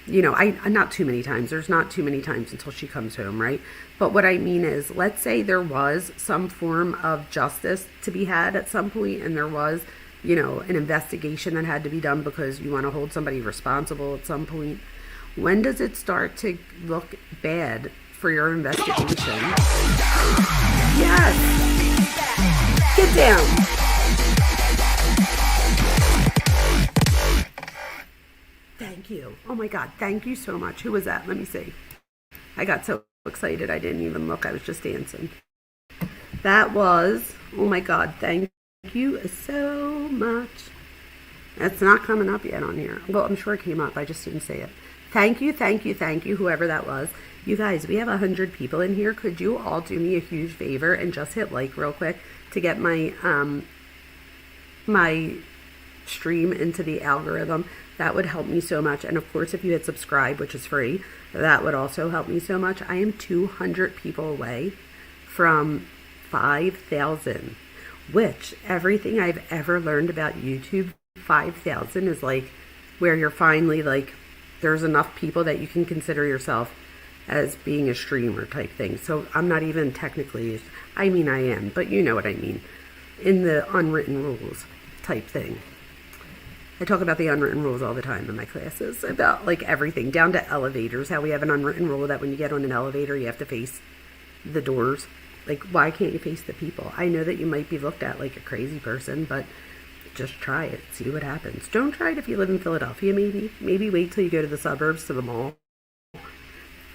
Not too many times. There's not too many times until she comes home, right? But what I mean is, let's say there was some form of justice to be had at some point, and there was, an investigation that had to be done because you want to hold somebody responsible at some point. When does it start to look bad for your investigation? Yes! Get down! my God, thank you so much. Who was that? Let me see. I got so excited I didn't even look. I was just dancing. That was, oh my God, thank you so much. It's not coming up yet on here. Well, I'm sure it came up. I just didn't say it. Thank you, whoever that was. You guys, we have 100 people in here. Could you all do me a huge favor and just hit like real quick to get my my stream into the algorithm? That would help me so much. And of course, if you hit subscribe, which is free, that would also help me so much. I am 200 people away from 5,000, which everything I've ever learned about YouTube, 5,000 is like where you're finally like, there's enough people that you can consider yourself as being a streamer type thing. So I'm not even technically, I mean I am, but you know what I mean, in the unwritten rules type thing. I talk about the unwritten rules all the time in my classes, about like everything, down to elevators, how we have an unwritten rule that when you get on an elevator, you have to face the doors. Like, why can't you face the people? I know that you might be looked at like a crazy person, but just try it. See what happens. Don't try it if you live in Philadelphia, maybe. Maybe wait till you go to the suburbs, to the mall.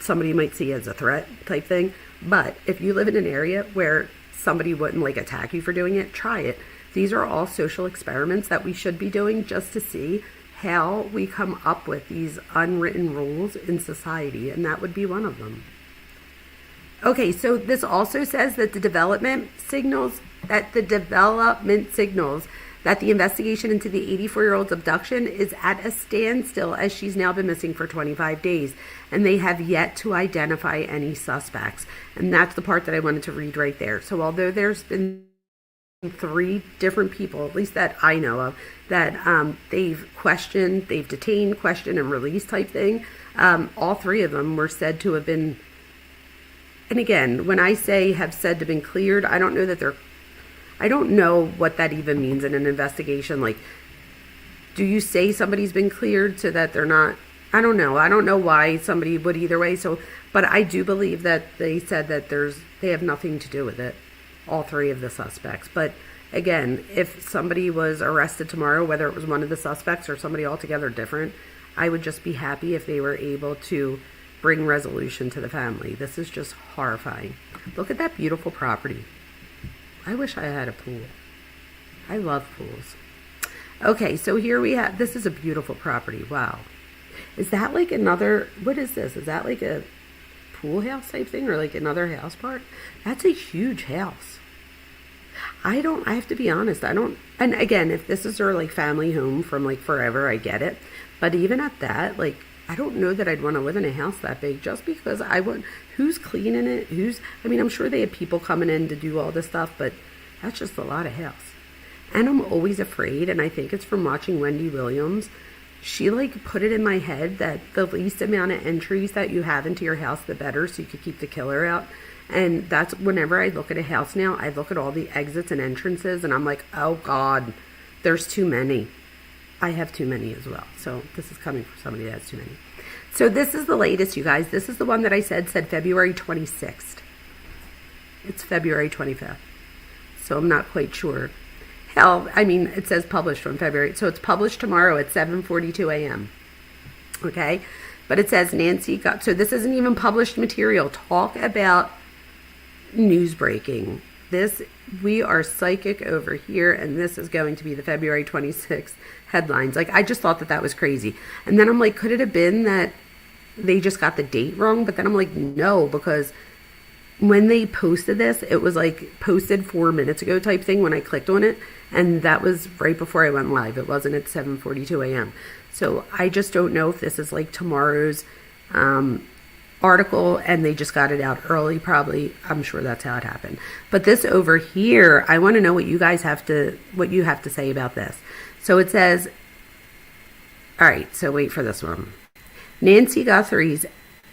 Somebody might see you as a threat type thing. But if you live in an area where somebody wouldn't like attack you for doing it, try it. These are all social experiments that we should be doing just to see how we come up with these unwritten rules in society, and that would be one of them. Okay, so this also says that the development signals that the investigation into the 84-year-old's abduction is at a standstill, as she's now been missing for 25 days, and they have yet to identify any suspects. And that's the part that I wanted to read right there. So although there's been 3 different people, at least that I know of, that they've detained, questioned, and released type thing, all 3 of them were said to have been, and again, when I say have said to have been cleared, I don't know what that even means in an investigation. Like, do you say somebody's been cleared so that they're not, I don't know why somebody would either way. So, but I do believe that they said that they have nothing to do with it, all 3 of the suspects. But again, if somebody was arrested tomorrow, whether it was one of the suspects or somebody altogether different, I would just be happy if they were able to bring resolution to the family. This is just horrifying. Look at that beautiful property. I wish I had a pool. I love pools. Okay, so here we have, this is a beautiful property. Wow. Is that like another, what is this? Is that like a pool house type thing, or like another house part? That's a huge house. I have to be honest, and again, if this is her like family home from like forever, I get it. But even at that, like, I don't know that I'd want to live in a house that big, just because who's cleaning it? I'm sure they have people coming in to do all this stuff, but that's just a lot of house. And I'm always afraid, and I think it's from watching Wendy Williams. She like put it in my head that the least amount of entries that you have into your house, the better, so you could keep the killer out. And that's whenever I look at a house now, I look at all the exits and entrances, and I'm like, oh God, there's too many. I have too many as well. So this is coming from somebody that has too many. So this is the latest, you guys. This is the one that I said February 26th. It's February 25th. So I'm not quite sure. It says published on February. So it's published tomorrow at 7:42 a.m. Okay? But it says so this isn't even published material. Talk about news breaking. We are psychic over here, and this is going to be the February 26th headlines. Like, I just thought that was crazy. And then I'm like, could it have been that they just got the date wrong? But then I'm like, no, because when they posted this, it was like posted 4 minutes ago type thing when I clicked on it. And that was right before I went live. It wasn't at 7:42 a.m. So I just don't know if this is like tomorrow's article and they just got it out early, probably. I'm sure that's how it happened. But this over here, I want to know what you have to say about this. So it says, all right, so wait for this one. Nancy Guthrie's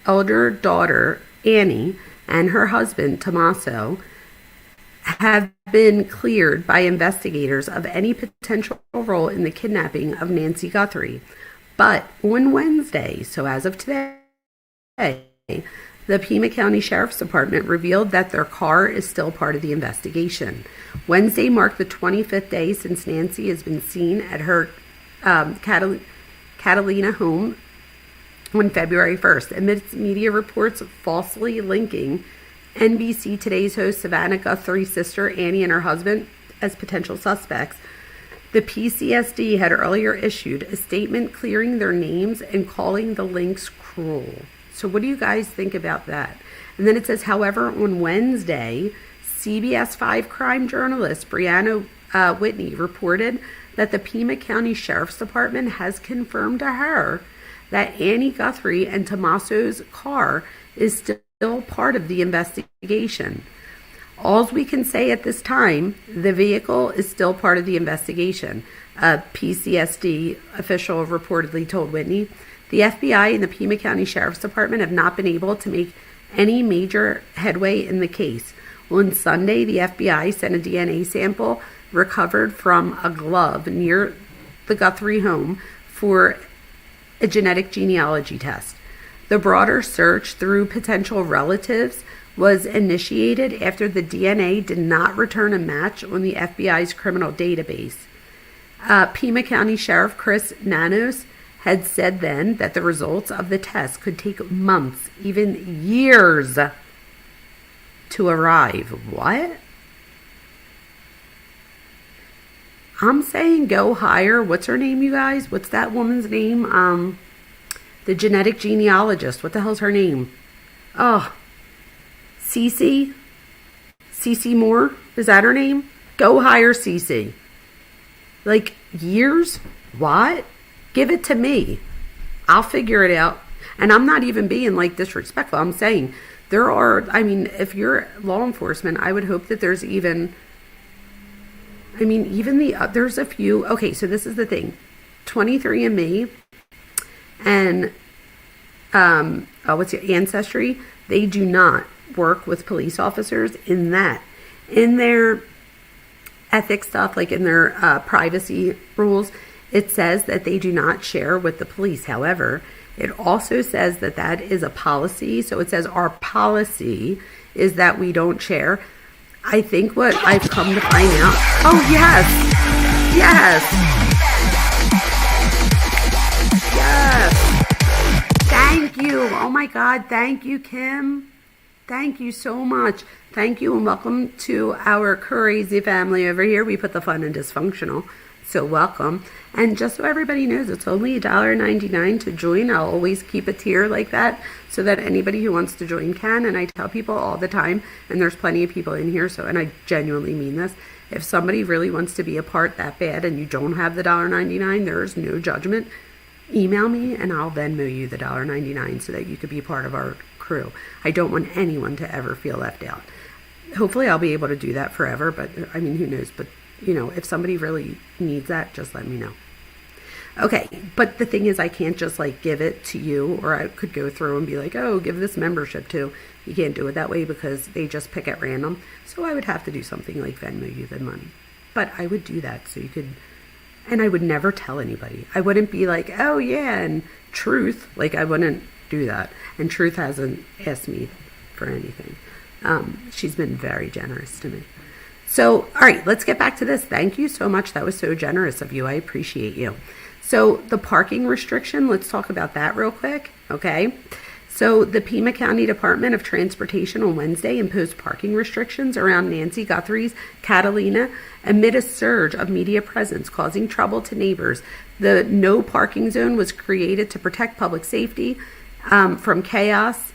elder daughter, Annie, and her husband, Tommaso, have been cleared by investigators of any potential role in the kidnapping of Nancy Guthrie. But on Wednesday, so as of today, the Pima County Sheriff's Department revealed that their car is still part of the investigation. Wednesday marked the 25th day since Nancy has been seen at her Catalina home on February 1st, amidst media reports falsely linking NBC Today's host Savannah Guthrie's sister Annie and her husband as potential suspects. The PCSD had earlier issued a statement clearing their names and calling the links cruel. So what do you guys think about that? And then it says, however, on Wednesday, CBS 5 crime journalist Brianna Whitney reported that the Pima County Sheriff's Department has confirmed to her that Annie Guthrie and Tommaso's car is still part of the investigation. All we can say at this time, the vehicle is still part of the investigation. A PCSD official reportedly told Whitney. The FBI and the Pima County Sheriff's Department have not been able to make any major headway in the case. On Sunday, the FBI sent a DNA sample recovered from a glove near the Guthrie home for a genetic genealogy test. The broader search through potential relatives was initiated after the DNA did not return a match on the FBI's criminal database. Pima County Sheriff Chris Nanos had said then that the results of the test could take months, even years, to arrive. What? I'm saying go hire. What's her name, you guys? What's that woman's name? The genetic genealogist. What the hell's her name? Oh, Cece Moore, is that her name? Go hire Cece. Like, years? What? Give it to me. I'll figure it out. And I'm not even being like disrespectful. I'm saying there are, I mean, if you're law enforcement, I would hope that there's even, I mean, even there's a few, okay, so this is the thing. 23andMe and, what's your Ancestry, they do not work with police officers in that. In their ethics stuff, like in their privacy rules, it says that they do not share with the police. However, it also says that that is a policy. So it says our policy is that we don't share. I think what I've come to find out. Oh, yes. Yes. Yes. Thank you. Oh, my God. Thank you, Kim. Thank you so much. Thank you and welcome to our crazy family over here. We put the fun in dysfunctional. So welcome. And just so everybody knows, it's only $1.99 to join. I'll always keep a tier like that so that anybody who wants to join can. And I tell people all the time, and there's plenty of people in here, so, and I genuinely mean this, if somebody really wants to be a part that bad and you don't have the $1.99, there is no judgment. Email me and I'll Venmo you the $1.99 so that you could be part of our crew. I don't want anyone to ever feel left out. Hopefully I'll be able to do that forever, but I mean, who knows? But, you know, if somebody really needs that, just let me know. Okay, but the thing is, I can't just like give it to you, or I could go through and be like, oh, give this membership to. You can't do it that way because they just pick at random. So I would have to do something like Venmo you the money. But I would do that so you could, and I would never tell anybody. I wouldn't be like, oh yeah, and Truth, like I wouldn't do that. And Truth hasn't asked me for anything. She's been very generous to me. So, all right, let's get back to this. Thank you so much. That was so generous of you. I appreciate you. So the parking restriction, let's talk about that real quick, okay? So the Pima County Department of Transportation on Wednesday imposed parking restrictions around Nancy Guthrie's Catalina amid a surge of media presence causing trouble to neighbors. The no parking zone was created to protect public safety from chaos,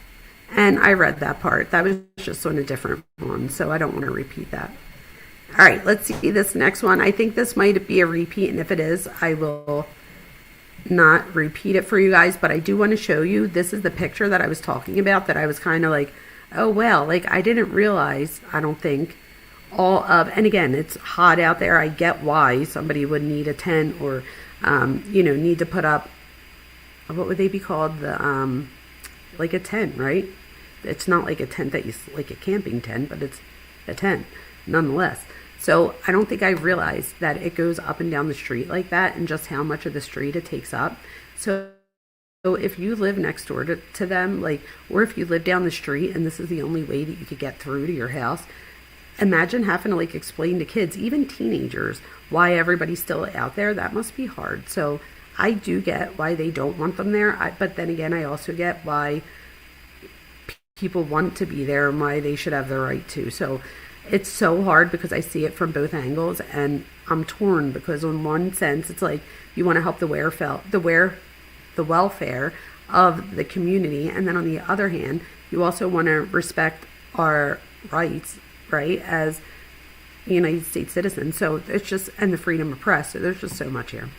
and I read that part. That was just on a different one, so I don't want to repeat that. All right, let's see this next one. I think this might be a repeat, and if it is, I will not repeat it for you guys, but I do want to show you. This is the picture that I was talking about that I was kind of like, oh, well, like I didn't realize, I don't think, all of, and again, it's hot out there. I get why somebody would need a tent or, you know, need to put up, what would they be called? The, like a tent, right? It's not like a tent that you, like a camping tent, but it's a tent nonetheless. So I don't think I realized that it goes up and down the street like that and just how much of the street it takes up. So if you live next door to them, like, or if you live down the street and this is the only way that you could get through to your house, imagine having to like explain to kids, even teenagers, why everybody's still out there. That must be hard. So I do get why they don't want them there, but then again, I also get why people want to be there and why they should have the right to. So it's so hard because I see it from both angles, and I'm torn because in one sense it's like you want to help the welfare of the community, and then on the other hand you also want to respect our rights, right, as United States citizens. So it's just, and the freedom of press. So there's just so much here.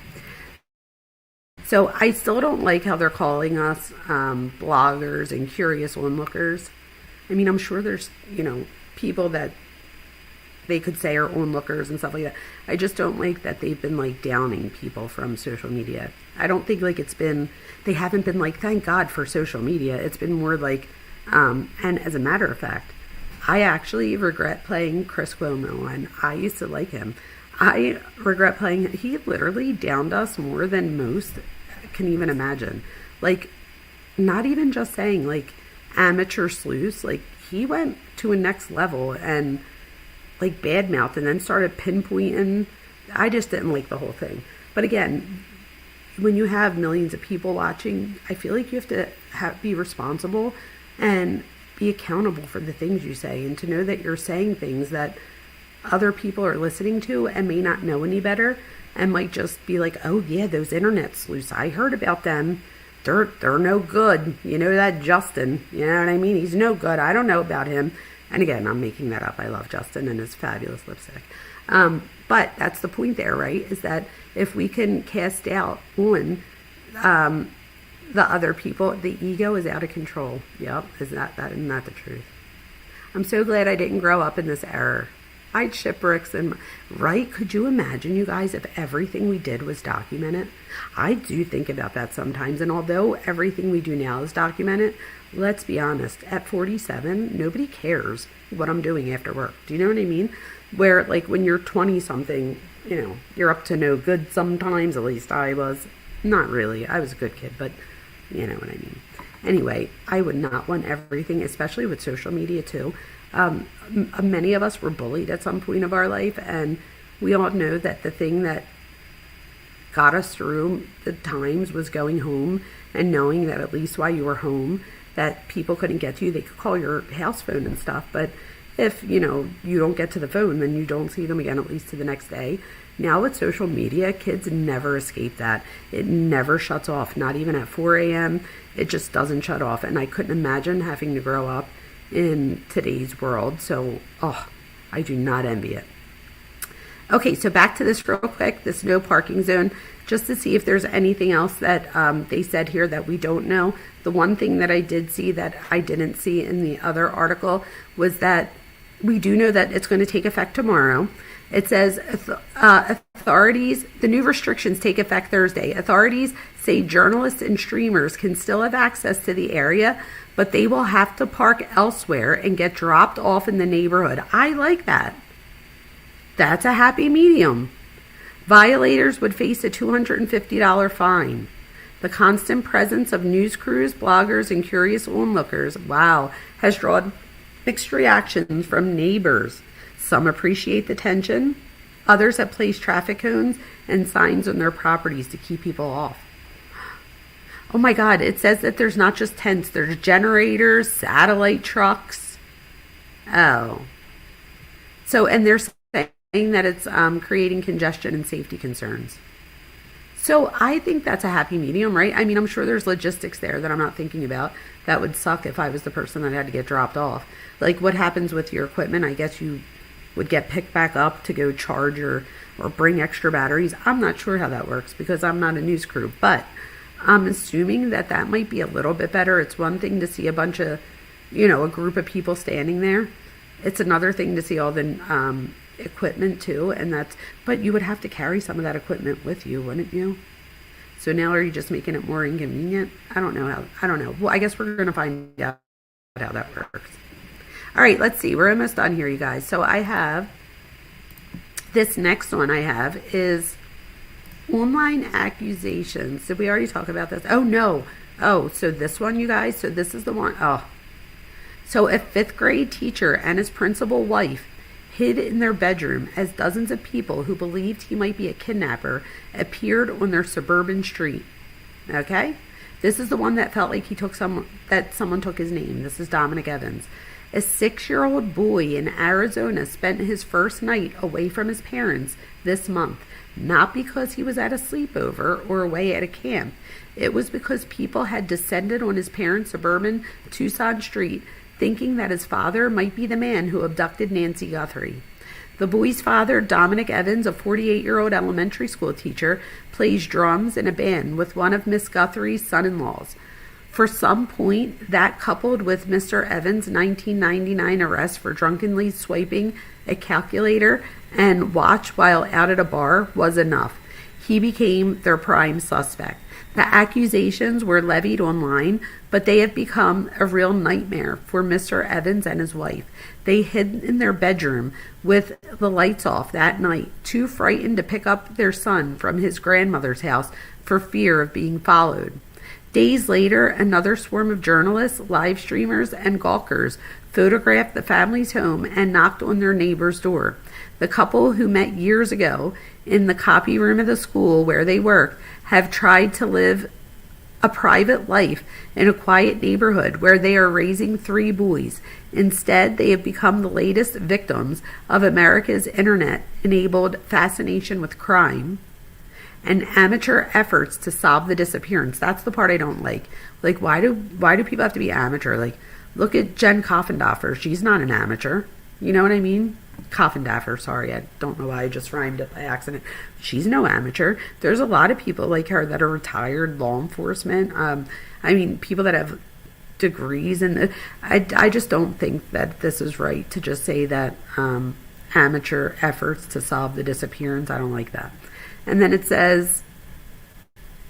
So I still don't like how they're calling us bloggers and curious onlookers. I mean, I'm sure there's, people that they could say are onlookers and stuff like that. I just don't like that they've been like downing people from social media. I don't think like they haven't been like, thank God for social media. It's been more like, and as a matter of fact, I actually regret playing Chris Cuomo, and I used to like him. I regret playing, he literally downed us more than most can even imagine. Like, not even just saying like amateur sleuths, like he went to a next level and like badmouth and then started pinpointing. I just didn't like the whole thing. But again, when you have millions of people watching, I feel like you have to be responsible and be accountable for the things you say, and to know that you're saying things that other people are listening to and may not know any better and might just be like, oh yeah, those internet sleuths, I heard about them. They're no good. You know that Justin, you know what I mean? He's no good. I don't know about him. And again, I'm making that up. I love Justin and his fabulous lipstick. But that's the point there, right? Is that if we can cast doubt on the other people, the ego is out of control. Yep, isn't that the truth? I'm so glad I didn't grow up in this era. I'd shipwrecks and right? Could you imagine, you guys, if everything we did was documented? I do think about that sometimes. And although everything we do now is documented, let's be honest, at 47, nobody cares what I'm doing after work. Do you know what I mean? Where like when you're 20 something, you're up to no good sometimes. At least I was. Not really. I was a good kid, but you know what I mean. Anyway, I would not want everything, especially with social media too. Many of us were bullied at some point of our life, and we all know that the thing that got us through the times was going home and knowing that at least while you were home, that people couldn't get to you. They could call your house phone and stuff, but if you don't get to the phone, then you don't see them again, at least to the next day. Now with social media, kids never escape that. It never shuts off, not even at 4 a.m. It just doesn't shut off. And I couldn't imagine having to grow up in today's world. So, I do not envy it. Okay, so back to this real quick, this no parking zone, just to see if there's anything else that they said here that we don't know. The one thing that I did see that I didn't see in the other article was that we do know that it's going to take effect tomorrow. It says authorities, the new restrictions take effect Thursday. Authorities say journalists and streamers can still have access to the area, but they will have to park elsewhere and get dropped off in the neighborhood. I like that. That's a happy medium. Violators would face a $250 fine. The constant presence of news crews, bloggers, and curious onlookers, has drawn mixed reactions from neighbors. Some appreciate the tension. Others have placed traffic cones and signs on their properties to keep people off. Oh my God, it says that there's not just tents, there's generators, satellite trucks. Oh. So, and they're saying that it's creating congestion and safety concerns. So I think that's a happy medium, right? I mean, I'm sure there's logistics there that I'm not thinking about. That would suck if I was the person that had to get dropped off. Like what happens with your equipment? I guess you would get picked back up to go charge or bring extra batteries. I'm not sure how that works because I'm not a news crew, but I'm assuming that might be a little bit better. It's one thing to see a bunch of, a group of people standing there. It's another thing to see all the equipment too, but you would have to carry some of that equipment with you, wouldn't you? So now are you just making it more inconvenient? I don't know. Well, I guess we're going to find out how that works. All right, let's see. We're almost done here, you guys. So I have this next one I have is online accusations. Did we already talk about this? Oh, no. Oh, so this one, you guys. So this is the one. Oh. So a 5th grade teacher and his principal wife hid in their bedroom as dozens of people who believed he might be a kidnapper appeared on their suburban street. Okay? This is the one that felt like someone took his name. This is Dominic Evans. A 6-year-old boy in Arizona spent his first night away from his parents this month, not because he was at a sleepover or away at a camp. It was because people had descended on his parents' suburban Tucson street, thinking that his father might be the man who abducted Nancy Guthrie. The boy's father, Dominic Evans, a 48-year-old elementary school teacher, plays drums in a band with one of Miss Guthrie's son-in-laws. For some point, that coupled with Mr. Evans' 1999 arrest for drunkenly swiping a calculator and watch while out at a bar was enough. He became their prime suspect. The accusations were levied online, but they have become a real nightmare for Mr. Evans and his wife. They hid in their bedroom with the lights off that night, too frightened to pick up their son from his grandmother's house for fear of being followed. Days later, another swarm of journalists, live streamers, and gawkers photographed the family's home and knocked on their neighbor's door. The couple, who met years ago in the copy room of the school where they worked, have tried to live a private life in a quiet neighborhood where they are raising 3 boys. Instead, they have become the latest victims of America's internet-enabled fascination with crime and amateur efforts to solve the disappearance. That's the part I don't like. Like, why do people have to be amateur? Like, look at Jen Coffindaffer. She's not an amateur. You know what I mean? Coffindaffer, sorry. I don't know why I just rhymed it by accident. She's no amateur. There's a lot of people like her that are retired law enforcement. I mean, people that have degrees. And I just don't think that this is right to just say that amateur efforts to solve the disappearance. I don't like that. And then it says,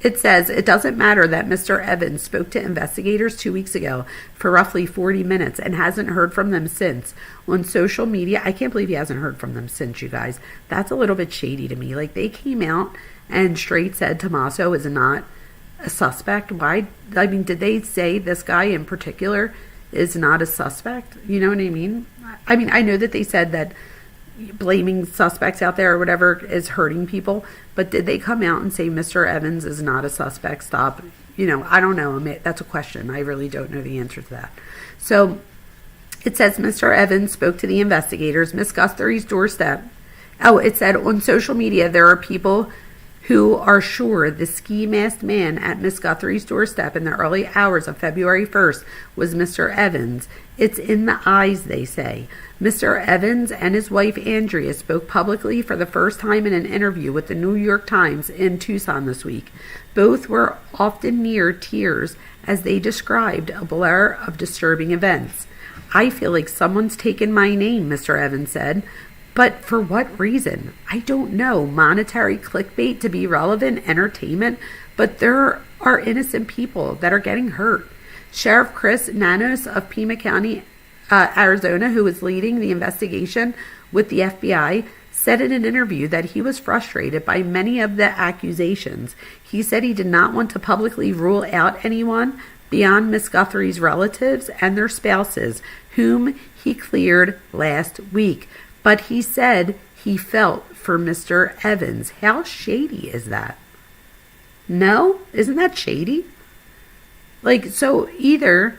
it doesn't matter that Mr. Evans spoke to investigators 2 weeks ago for roughly 40 minutes and hasn't heard from them since. On social media, I can't believe he hasn't heard from them since, you guys. That's a little bit shady to me. Like, they came out and straight said Tommaso is not a suspect. Why? I mean, did they say this guy in particular is not a suspect? You know what I mean? I mean, I know that they said that blaming suspects out there or whatever is hurting people, but did they come out and say Mr. Evans is not a suspect? Stop. You know, I don't know. That's a question. I really don't know the answer to that. So it says Mr. Evans spoke to the investigators, Miss Guthrie's doorstep. Oh, it said on social media there are people who are sure the ski-masked man at Miss Guthrie's doorstep in the early hours of February 1st was Mr. Evans. It's in the eyes, they say. Mr. Evans and his wife Andrea spoke publicly for the first time in an interview with the New York Times in Tucson this week. Both were often near tears as they described a blur of disturbing events. I feel like someone's taken my name, Mr. Evans said. But for what reason? I don't know. Monetary clickbait to be relevant, entertainment, but there are innocent people that are getting hurt. Sheriff Chris Nanos of Pima County, Arizona, who was leading the investigation with the FBI, said in an interview that he was frustrated by many of the accusations. He said he did not want to publicly rule out anyone beyond Miss Guthrie's relatives and their spouses, whom he cleared last week. But he said he felt for Mr. Evans. How shady is that? No? Isn't that shady? Like, so either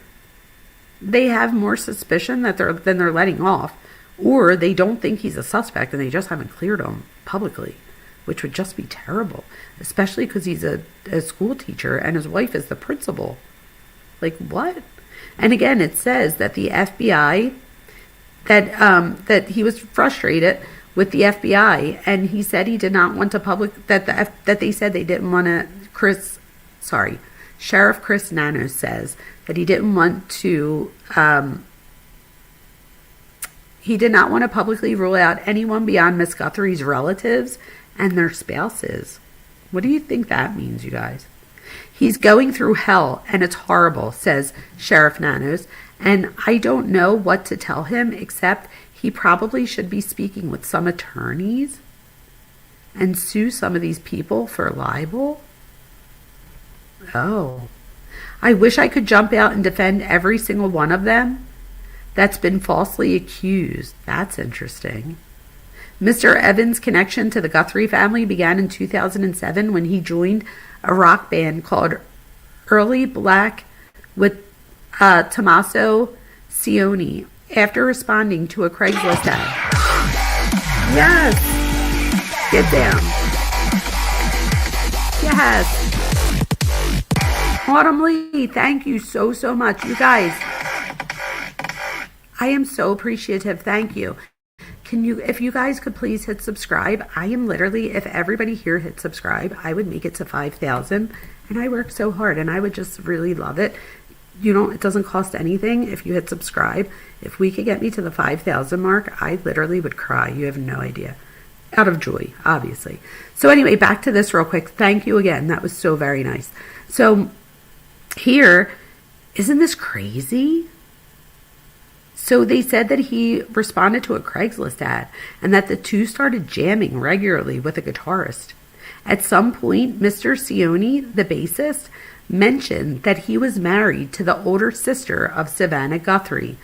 they have more suspicion than they're letting off, or they don't think he's a suspect and they just haven't cleared him publicly, which would just be terrible, especially because he's a school teacher and his wife is the principal. Like, what? And again, it says that the FBI, that he was frustrated with the FBI, and he said he did not want to that they said they didn't want to. Sheriff Chris Nanos says that he did not want to publicly rule out anyone beyond Miss Guthrie's relatives and their spouses. What do you think that means, you guys? He's going through hell and it's horrible, says Sheriff Nanos, and I don't know what to tell him except he probably should be speaking with some attorneys and sue some of these people for libel. Oh, I wish I could jump out and defend every single one of them. that's been falsely accused. That's interesting. Mr. Evans' connection to the Guthrie family began in 2007 when he joined a rock band called Early Black with Tommaso Cioni after responding to a Craigslist ad. Yes! Get down. Yes! Autumn Lee, thank you so much. You guys, I am so appreciative. Thank you. If you guys could please hit subscribe. I am literally, if everybody here hit subscribe, I would make it to 5,000. And I work so hard and I would just really love it. It doesn't cost anything if you hit subscribe. If we could get me to the 5,000 mark, I literally would cry. You have no idea. Out of joy, obviously. So anyway, back to this real quick. Thank you again. That was so very nice. So here, isn't this crazy? So they said that he responded to a Craigslist ad and that the two started jamming regularly with a guitarist. At some point, Mr. Cioni, the bassist, mentioned that he was married to the older sister of Savannah Guthrie,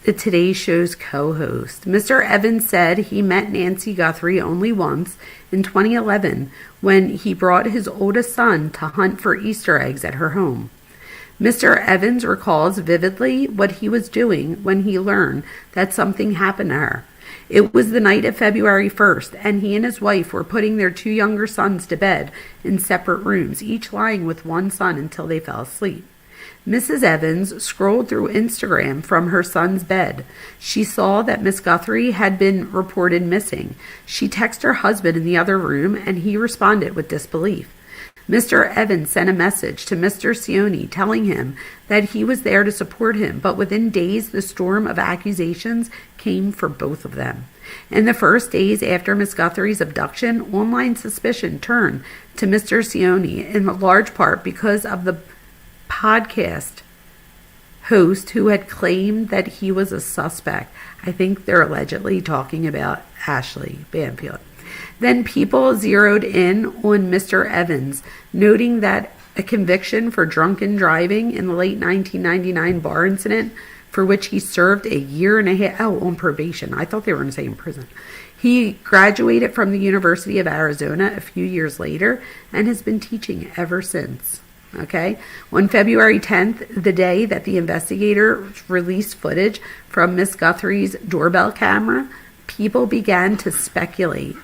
the Today Show's co-host. Mr. Evans said he met Nancy Guthrie only once in 2011 when he brought his oldest son to hunt for Easter eggs at her home. Mr. Evans recalls vividly what he was doing when he learned that something happened to her. It was the night of February 1st, and he and his wife were putting their two younger sons to bed in separate rooms, each lying with one son until they fell asleep. Mrs. Evans scrolled through Instagram from her son's bed. She saw that Miss Guthrie had been reported missing. She texted her husband in the other room, and he responded with disbelief. Mr. Evans sent a message to Mr. Cioni telling him that he was there to support him, but within days the storm of accusations came for both of them. In the first days after Miss Guthrie's abduction, online suspicion turned to Mr. Cioni in large part because of the podcast host who had claimed that he was a suspect. I think they're allegedly talking about Ashley Banfield. Then people zeroed in on Mr. Evans, noting that a conviction for drunken driving in the late 1999 bar incident, for which he served a year and a half on probation. I thought they were going to say in prison. He graduated from the University of Arizona a few years later and has been teaching ever since. Okay. On February 10th, the day that the investigator released footage from Miss Guthrie's doorbell camera, people began to speculate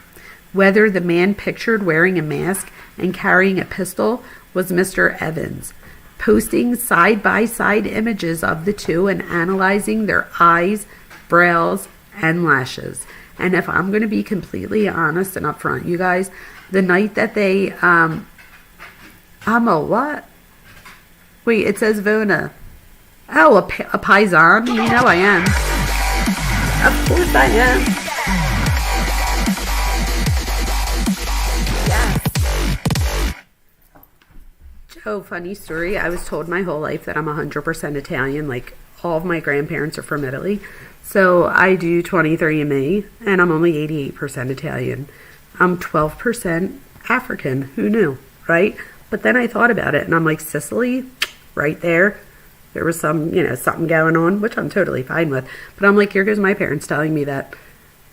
whether the man pictured wearing a mask and carrying a pistol was Mr. Evans, posting side-by-side images of the two and analyzing their eyes, brows, and lashes. And if I'm going to be completely honest and upfront, you guys, the night that they, I'm a what? Wait, it says Vona. Oh, a paisan? You know I am. Of course I am. Oh, funny story. I was told my whole life that I'm 100% Italian. Like, all of my grandparents are from Italy. So I do 23andMe, and I'm only 88% Italian. I'm 12% African. Who knew, right? But then I thought about it, and I'm like, Sicily, right there. There was some, something going on, which I'm totally fine with. But I'm like, here goes my parents telling me that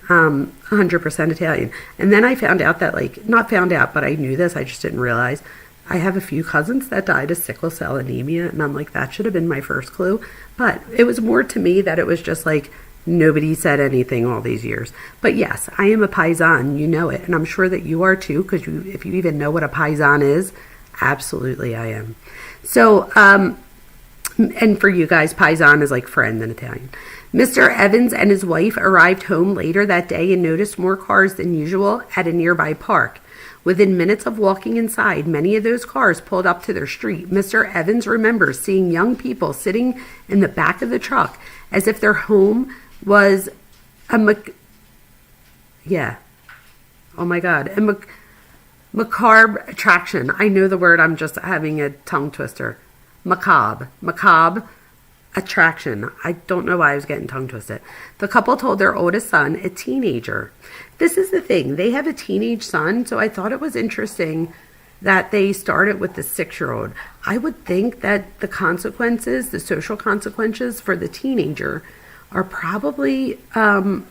I'm 100% Italian. And then I found out that, not found out, but I knew this. I just didn't realize. I have a few cousins that died of sickle cell anemia, and I'm like, that should have been my first clue. But it was more to me that it was just like, nobody said anything all these years. But yes, I am a paisan, you know it, and I'm sure that you are too, because if you even know what a paisan is, absolutely I am. So, and for you guys, paisan is like friend in Italian. Mr. Evans and his wife arrived home later that day and noticed more cars than usual at a nearby park. Within minutes of walking inside, many of those cars pulled up to their street. Mr. Evans remembers seeing young people sitting in the back of the truck as if their home was a macabre attraction. I know the word, I'm just having a tongue twister. Macabre attraction. I don't know why I was getting tongue twisted. The couple told their oldest son, a teenager. This is the thing. They have a teenage son, so I thought it was interesting that they started with the 6-year-old. I would think that the consequences, the social consequences for the teenager are probably not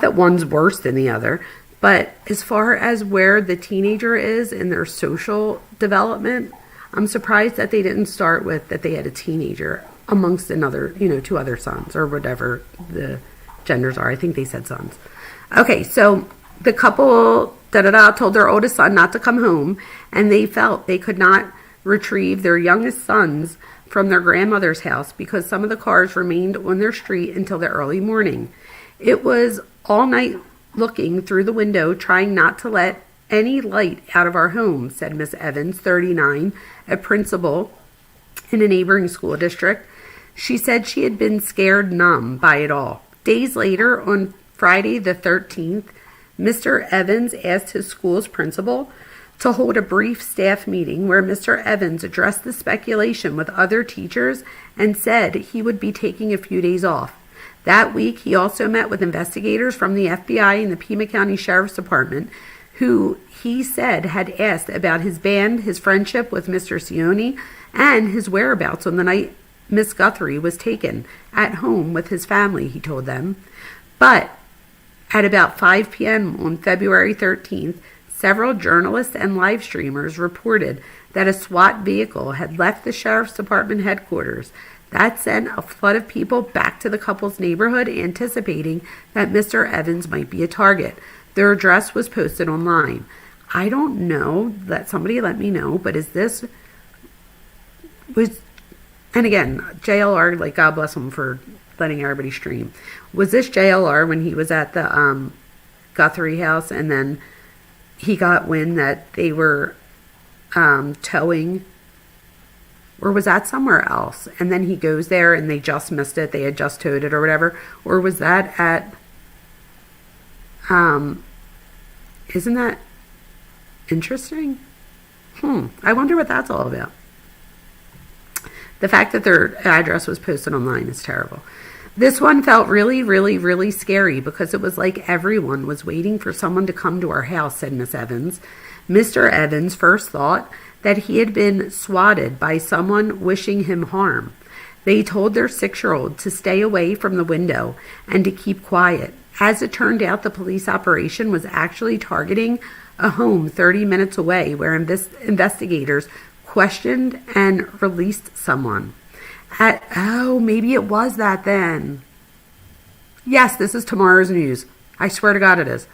that one's worse than the other, but as far as where the teenager is in their social development, I'm surprised that they didn't start with that they had a teenager amongst another, 2 other sons or whatever the genders are. I think they said sons. Okay, so the couple told their oldest son not to come home, and they felt they could not retrieve their youngest sons from their grandmother's house because some of the cars remained on their street until the early morning. It was all night looking through the window, trying not to let any light out of our home, said Miss Evans, 39, a principal in a neighboring school district. She said she had been scared numb by it all. Days later, on Friday the 13th, Mr. Evans asked his school's principal to hold a brief staff meeting where Mr. Evans addressed the speculation with other teachers and said he would be taking a few days off. That week, he also met with investigators from the FBI and the Pima County Sheriff's Department, who he said had asked about his band, his friendship with Mr. Sione, and his whereabouts on the night Miss Guthrie was taken, at home with his family, he told them. But at about 5 p.m. on February 13th, several journalists and live streamers reported that a SWAT vehicle had left the Sheriff's Department headquarters. That sent a flood of people back to the couple's neighborhood, anticipating that Mr. Evans might be a target. Their address was posted online. I don't know, that somebody let me know, but and again, JLR, like, God bless him for letting everybody stream. Was this JLR when he was at the Guthrie house and then he got wind that they were towing, or was that somewhere else? And then he goes there and they just missed it. They had just towed it or whatever. Or was that at, isn't that interesting? I wonder what that's all about. The fact that their address was posted online is terrible. This one felt really, really, really scary because it was like everyone was waiting for someone to come to our house, said Miss Evans. Mr. Evans first thought that he had been swatted by someone wishing him harm. They told their 6-year-old to stay away from the window and to keep quiet. As it turned out, the police operation was actually targeting a home 30 minutes away where investigators questioned and released someone. Maybe it was that then. Yes, this is tomorrow's news. I swear to God it is.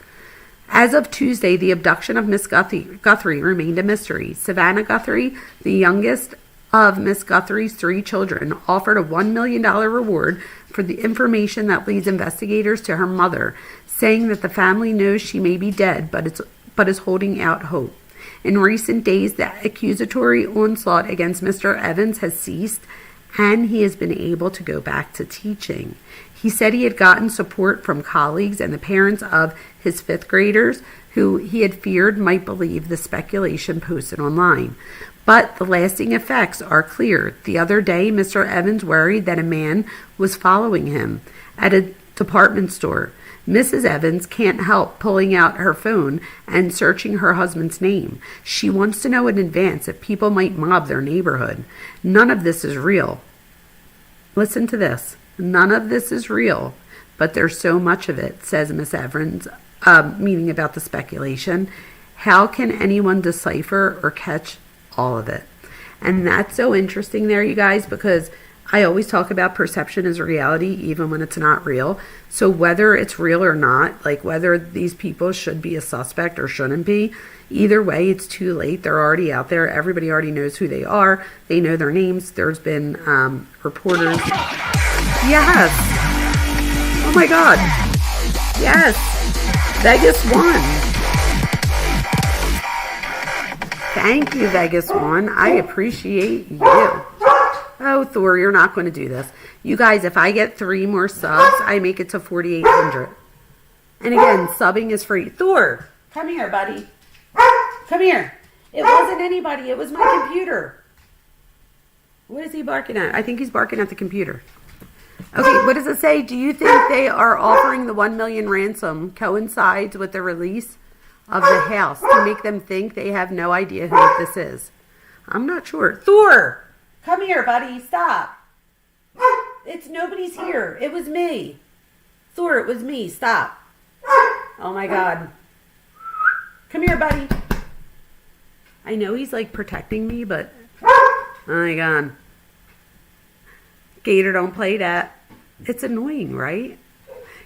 As of Tuesday, the abduction of Miss Guthrie remained a mystery. Savannah Guthrie, the youngest of Miss Guthrie's 3 children, offered a $1 million reward for the information that leads investigators to her mother, saying that the family knows she may be dead, but is holding out hope. In recent days, the accusatory onslaught against Mr. Evans has ceased, and he has been able to go back to teaching. He said he had gotten support from colleagues and the parents of his 5th graders who he had feared might believe the speculation posted online. But the lasting effects are clear. The other day, Mr. Evans worried that a man was following him at a department store. Mrs. Evans can't help pulling out her phone and searching her husband's name. She wants to know in advance if people might mob their neighborhood. None of this is real. Listen to this. None of this is real, but there's so much of it, says Miss Evans, meaning about the speculation. How can anyone decipher or catch all of it? And that's so interesting there, you guys, because I always talk about perception as reality, even when it's not real. So whether it's real or not, like whether these people should be a suspect or shouldn't be, either way, it's too late. They're already out there. Everybody already knows who they are. They know their names. There's been reporters. Yes. Oh my God. Yes. Vegas won. Thank you, Vegas won. I appreciate you. Oh, Thor, you're not going to do this. You guys, if I get 3 more subs, I make it to 4,800. And again, subbing is free. Thor, come here, buddy. Come here. It wasn't anybody. It was my computer. What is he barking at? I think he's barking at the computer. Okay, what does it say? Do you think they are offering the $1 million ransom coincides with the release of the house to make them think they have no idea who this is. I'm not sure. Thor, come here, buddy. Stop. It's nobody's here. It was me. Thor, it was me. Stop. Oh my God. Come here, buddy. I know he's like protecting me, but oh my God. Gator, don't play that. It's annoying, right?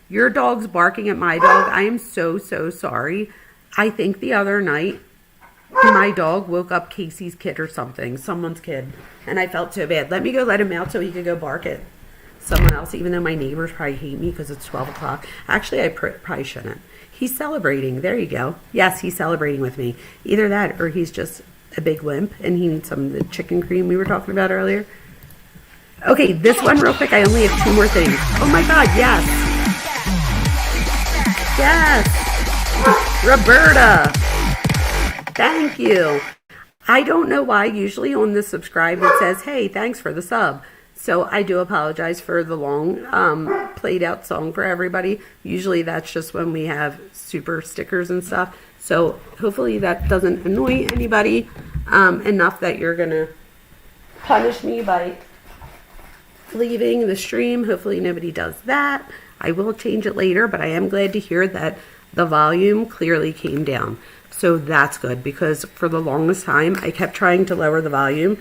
Your dog's barking at my dog. I am so sorry. I think the other night my dog woke up Casey's kid or something, someone's kid, and I felt so bad. Let me go let him out so he could go bark at someone else, even though my neighbors probably hate me because it's 12 o'clock. Actually, I probably shouldn't. He's celebrating. There you go. Yes, he's celebrating with me. Either that or he's just a big wimp and he needs some of the chicken cream we were talking about earlier. Okay, this one real quick. I only have 2 more things. Oh my God, yes. Yes. Roberta. Thank you. I don't know why usually on the subscribe it says, hey, thanks for the sub. So I do apologize for the long played out song for everybody. Usually that's just when we have super stickers and stuff. So hopefully that doesn't annoy anybody enough that you're going to punish me by leaving the stream. Hopefully nobody does that. I will change it later, but I am glad to hear that the volume clearly came down. So that's good because for the longest time I kept trying to lower the volume.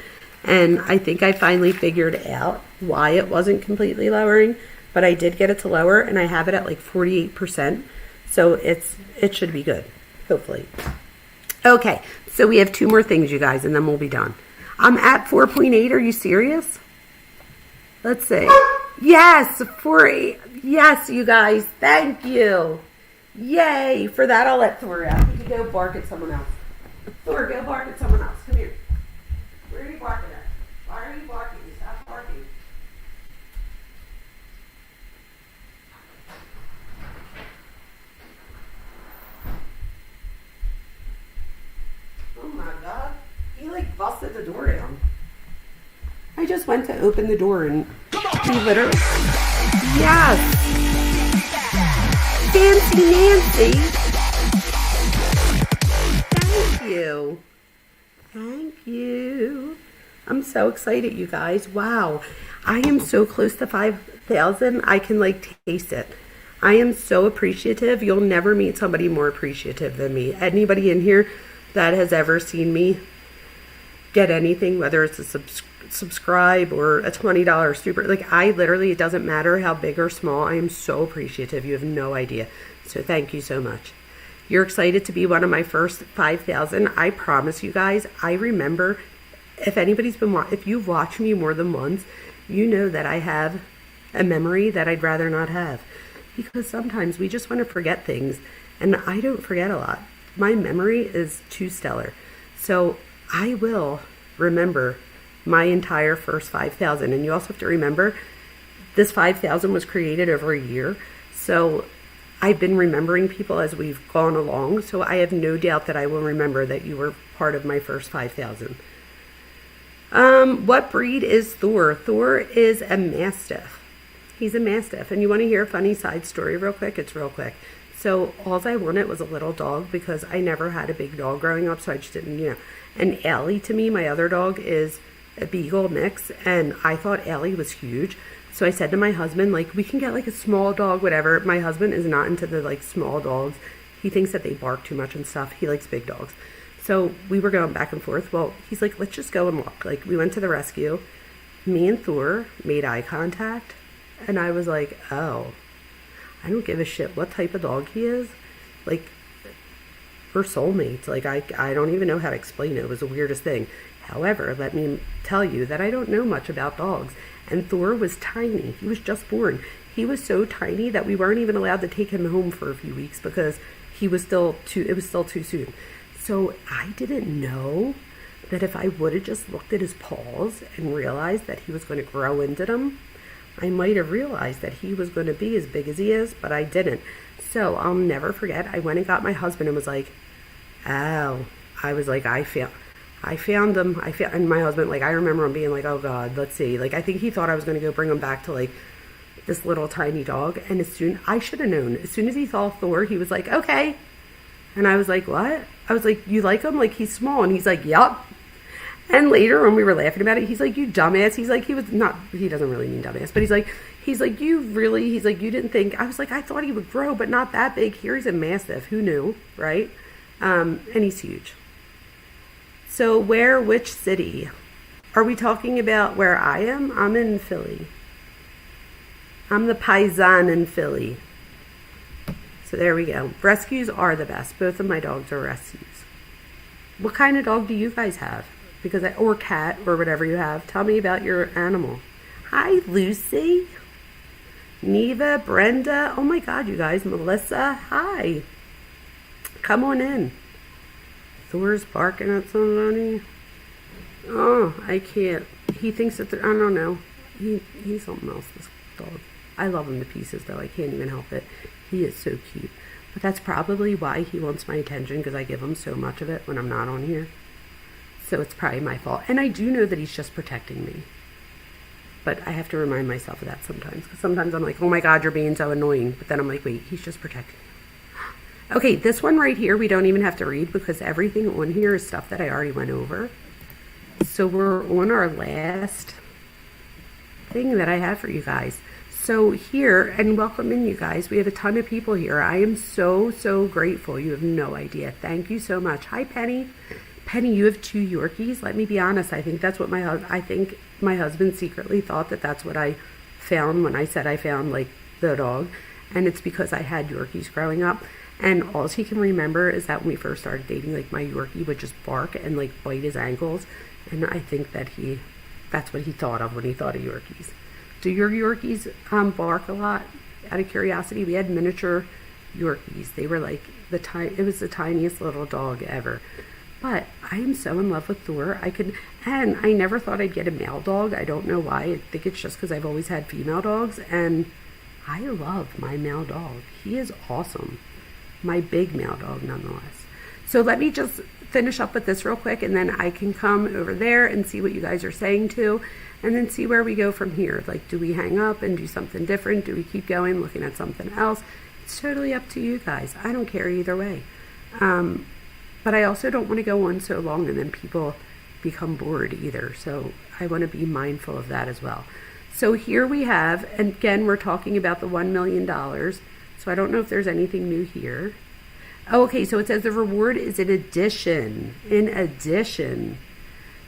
And I think I finally figured out why it wasn't completely lowering, but I did get it to lower and I have it at like 48%. So it should be good, hopefully. Okay, so we have 2 more things, you guys, and then we'll be done. I'm at 4.8. Are you serious? Let's see. Yes, 4.8. Yes, you guys. Thank you. Yay. For that, I'll let Thor out. He can go bark at someone else. Thor, go bark at someone else. Come here. Where are you barking at? Why are you barking? Stop barking. Oh my God. He like busted the door down. I just went to open the door and he literally... Yes! Fancy Nancy! Thank you. Thank you. I'm so excited, you guys. Wow. I am so close to 5,000. I can like taste it. I am so appreciative. You'll never meet somebody more appreciative than me. Anybody in here that has ever seen me get anything, whether it's a subscribe or a $20 super, like I literally, it doesn't matter how big or small. I am so appreciative. You have no idea. So thank you so much. You're excited to be one of my first 5,000. I promise you guys, I remember, if you've watched me more than once, you know that I have a memory that I'd rather not have. Because sometimes we just want to forget things, and I don't forget a lot. My memory is too stellar. So I will remember my entire first 5,000. And you also have to remember, this 5,000 was created over a year. So I've been remembering people as we've gone along, so I have no doubt that I will remember that you were part of my first 5,000. What breed is Thor? Thor is a Mastiff. He's a Mastiff. And you want to hear a funny side story real quick? It's real quick. So all I wanted was a little dog because I never had a big dog growing up, so I just didn't, And Allie, to me, my other dog, is a Beagle mix, and I thought Allie was huge. So I said to my husband, like, we can get like a small dog, whatever. My husband is not into the like small dogs. He thinks that they bark too much and stuff. He likes big dogs. So we were going back and forth. Well, he's like, let's just go and walk. Like, we went to the rescue. Me and Thor made eye contact. And I was like, oh, I don't give a shit what type of dog he is. Like, we're soulmates. Like, I don't even know how to explain it. It was the weirdest thing. However, let me tell you that I don't know much about dogs. And Thor was tiny. He was just born. He was so tiny that we weren't even allowed to take him home for a few weeks because it was still too soon. So I didn't know that if I would have just looked at his paws and realized that he was going to grow into them, I might have realized that he was going to be as big as he is, but I didn't. So I'll never forget. I went and got my husband and was like, oh, I was like, I found them. And my husband, like, I remember him being like, oh God, let's see. Like, I think he thought I was going to go bring him back to like this little tiny dog. And I should have known. As soon as he saw Thor, he was like, okay. And I was like, what? I was like, you like him? Like, he's small. And he's like, yup. And later when we were laughing about it, he's like, you dumbass. He's like, he doesn't really mean dumbass, but he's like, you didn't think. I was like, I thought he would grow, but not that big. Here he's a mastiff. Who knew, right? And he's huge. So which city? Are we talking about where I am? I'm in Philly. I'm the paisan in Philly. So there we go. Rescues are the best. Both of my dogs are rescues. What kind of dog do you guys have? Or cat, or whatever you have. Tell me about your animal. Hi, Lucy. Neva, Brenda. Oh my God, you guys. Melissa, hi. Come on in. Thor's barking at somebody. Oh, I can't. He thinks that I don't know. He's something else, this dog. I love him to pieces, though. I can't even help it. He is so cute. But that's probably why he wants my attention, because I give him so much of it when I'm not on here. So it's probably my fault. And I do know that he's just protecting me. But I have to remind myself of that sometimes. Because sometimes I'm like, oh my God, you're being so annoying. But then I'm like, wait, he's just protecting me. Okay, this one right here, we don't even have to read because everything on here is stuff that I already went over. So we're on our last thing that I have for you guys. So here, and welcome in you guys. We have a ton of people here. I am so, so grateful. You have no idea. Thank you so much. Hi, Penny. Penny, you have 2 Yorkies. Let me be honest. I think that's what my husband secretly thought that's what I found when I said I found like the dog. And it's because I had Yorkies growing up. And all he can remember is that when we first started dating, like my Yorkie would just bark and like bite his ankles. And I think that's what he thought of when he thought of Yorkies. Do your Yorkies bark a lot? Out of curiosity, we had miniature Yorkies. They were like it was the tiniest little dog ever. But I am so in love with Thor. And I never thought I'd get a male dog. I don't know why. I think it's just because I've always had female dogs. And I love my male dog. He is awesome. My big male dog, nonetheless. So let me just finish up with this real quick, and then I can come over there and see what you guys are saying too, and then see where we go from here. Like, do we hang up and do something different? Do we keep going, looking at something else? It's totally up to you guys. I don't care either way. But I also don't want to go on so long and then people become bored either. So I want to be mindful of that as well. So here we have, and again, we're talking about the $1 million. So I don't know if there's anything new here. Oh, okay, so it says the reward is in addition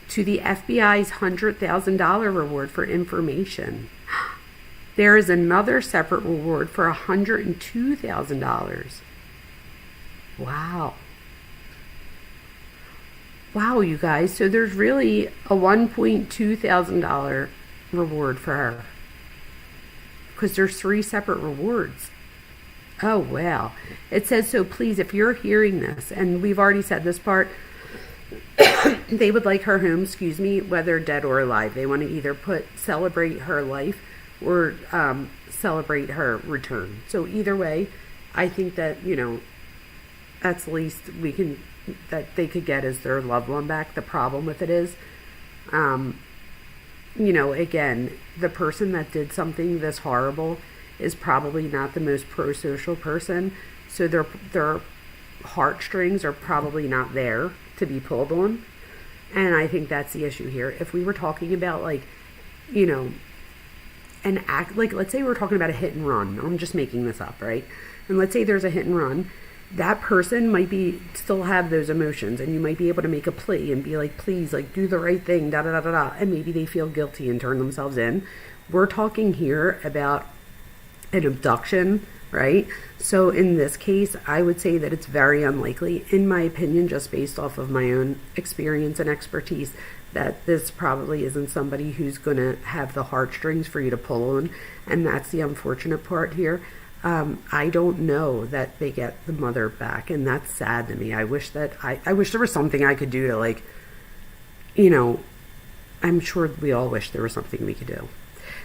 to the FBI's $100,000 reward for information. There is another separate reward for $102,000. Wow. Wow, you guys. So there's really a $1,200 reward for her. Because there's 3 separate rewards. Oh, wow. It says, so please, if you're hearing this, and we've already said this part, they would like her home, whether dead or alive. They want to either celebrate her life or celebrate her return. So either way, I think that, that's the least that they could get is their loved one back. The problem with it is, again, the person that did something this horrible is probably not the most pro-social person, so their heartstrings are probably not there to be pulled on, and I think that's the issue here. If we were talking about an act, like let's say we're talking about a hit and run, I'm just making this up, right? And let's say there's a hit and run, that person might still have those emotions, and you might be able to make a plea and be like, please, like, do the right thing, da da da da da, and maybe they feel guilty and turn themselves in. We're talking here about an abduction, right? So in this case, I would say that it's very unlikely, in my opinion, just based off of my own experience and expertise, that this probably isn't somebody who's going to have the heartstrings for you to pull on, and that's the unfortunate part here. I don't know that they get the mother back, and that's sad to me. I wish there was something I could do to, I'm sure we all wish there was something we could do.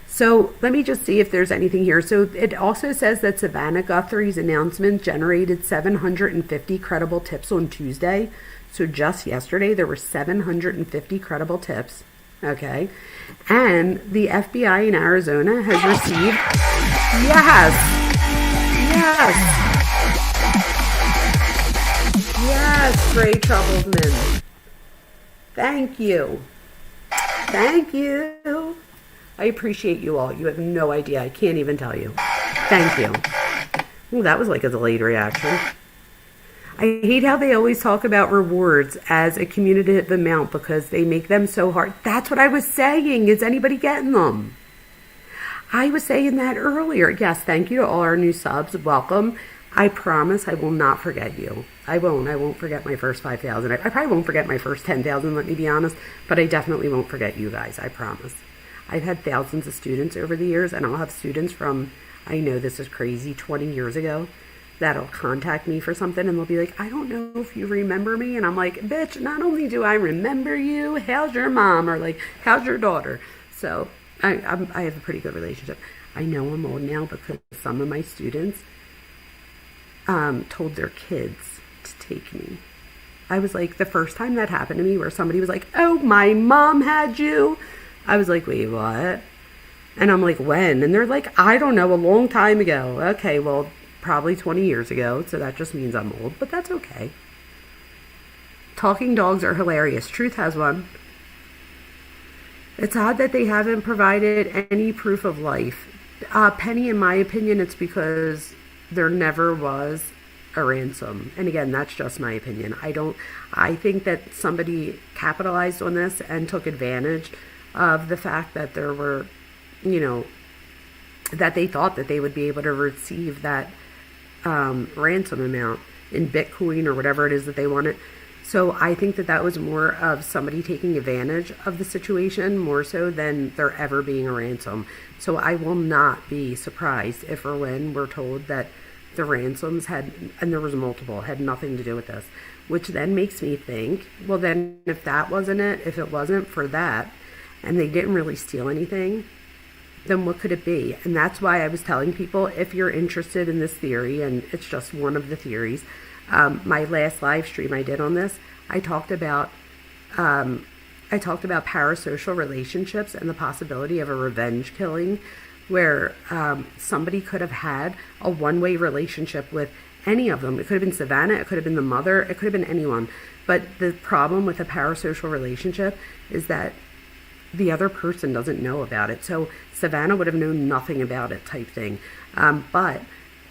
So let me just see if there's anything here. So it also says that Savannah Guthrie's announcement generated 750 credible tips on Tuesday. So just yesterday, there were 750 credible tips. Okay. And the FBI in Arizona has received, yes. Stray Troubled Men. Thank you. Thank you. I appreciate you all. You have no idea. I can't even tell you. Thank you. Ooh, that was like a delayed reaction. I hate how they always talk about rewards as a cumulative amount because they make them so hard. That's what I was saying. Is anybody getting them? I was saying that earlier. Yes, thank you to all our new subs. Welcome. I promise I will not forget you. I won't. I won't forget my first 5,000. I probably won't forget my first 10,000, let me be honest. But I definitely won't forget you guys. I promise. I've had thousands of students over the years, and I'll have students from, I know this is crazy, 20 years ago that'll contact me for something, and they'll be like, I don't know if you remember me. And I'm like, bitch, not only do I remember you, how's your mom? Or like, how's your daughter? So I have a pretty good relationship. I know I'm old now because some of my students told their kids to take me. I was like, the first time that happened to me where somebody was like, oh, my mom had you. I was like, wait, what? And I'm like, when? And they're like, I don't know, a long time ago. Okay, well, probably 20 years ago, so that just means I'm old, but that's okay. Talking dogs are hilarious. Truth has one. It's odd that they haven't provided any proof of life. Penny, in my opinion, it's because there never was a ransom. And again, that's just my opinion. I think that somebody capitalized on this and took advantage of the fact that there were, that they thought that they would be able to receive that ransom amount in Bitcoin or whatever it is that they wanted. So I think that that was more of somebody taking advantage of the situation more so than there ever being a ransom. So I will not be surprised if or when we're told that the ransoms had, and there was multiple, had nothing to do with this, which then makes me think, well then if that wasn't it, if it wasn't for that, and they didn't really steal anything, then what could it be? And that's why I was telling people, if you're interested in this theory, and it's just one of the theories, my last live stream I did on this, I talked about parasocial relationships and the possibility of a revenge killing where somebody could have had a one-way relationship with any of them. It could have been Savannah, it could have been the mother, it could have been anyone. But the problem with a parasocial relationship is that the other person doesn't know about it. So Savannah would have known nothing about it type thing. But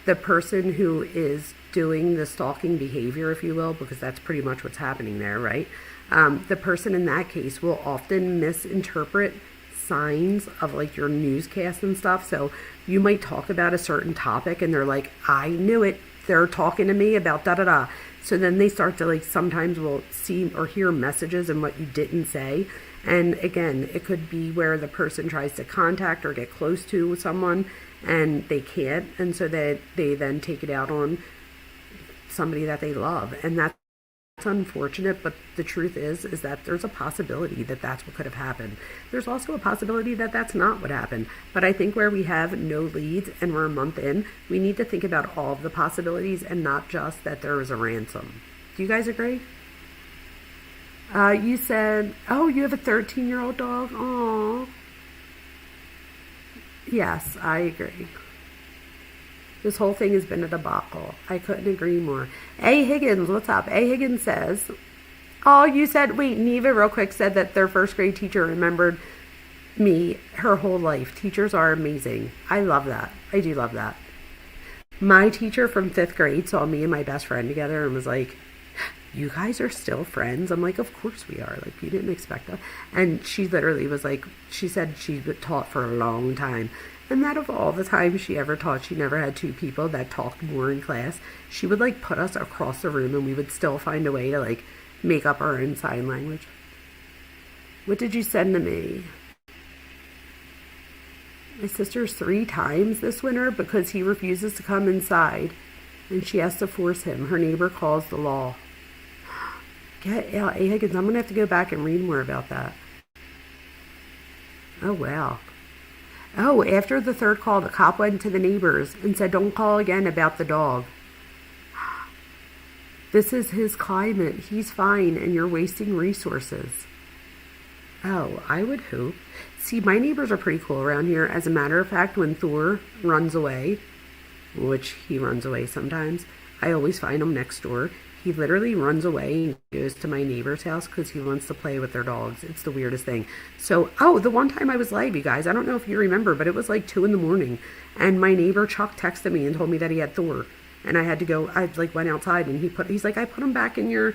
the person who is doing the stalking behavior, if you will, because that's pretty much what's happening there, right? The person in that case will often misinterpret signs of like your newscast and stuff. So you might talk about a certain topic and they're like, I knew it. They're talking to me about da-da-da. So then they start to like, sometimes will see or hear messages and what you didn't say. And again, it could be where the person tries to contact or get close to someone and they can't. And so that they then take it out on somebody that they love. And that's unfortunate, but the truth is that there's a possibility that that's what could have happened. There's also a possibility that that's not what happened. But I think where we have no leads and we're a month in, we need to think about all of the possibilities and not just that there was a ransom. Do you guys agree? You said, oh, you have a 13-year-old dog? Aww. Yes, I agree. This whole thing has been a debacle. I couldn't agree more. A. Higgins, what's up? A. Higgins says, oh, you said, wait, Neva real quick said that their first grade teacher remembered me her whole life. Teachers are amazing. I love that. I do love that. My teacher from 5th grade saw me and my best friend together and was like, you guys are still friends? I'm like, of course we are. Like, you didn't expect that. And she literally was like, she said she taught for a long time. And that of all the times she ever taught, she never had two people that talked more in class. She would like put us across the room and we would still find a way to like make up our own sign language. What did you send to me? My sister's 3 times this winter because he refuses to come inside and she has to force him. Her neighbor calls the law. A. Higgins, I'm going to have to go back and read more about that. Oh, wow. Oh, after the 3rd call, the cop went to the neighbors and said, don't call again about the dog. This is his climate. He's fine, and you're wasting resources. Oh, I would hope. See, my neighbors are pretty cool around here. As a matter of fact, when Thor runs away, which he runs away sometimes, I always find him next door. He literally runs away and goes to my neighbor's house because he wants to play with their dogs. It's the weirdest thing. So, the one time I was live, you guys, I don't know if you remember, but it was like 2 a.m. and my neighbor Chuck texted me and told me that he had Thor. And I had to go, I like went outside and he's like, I put him back in your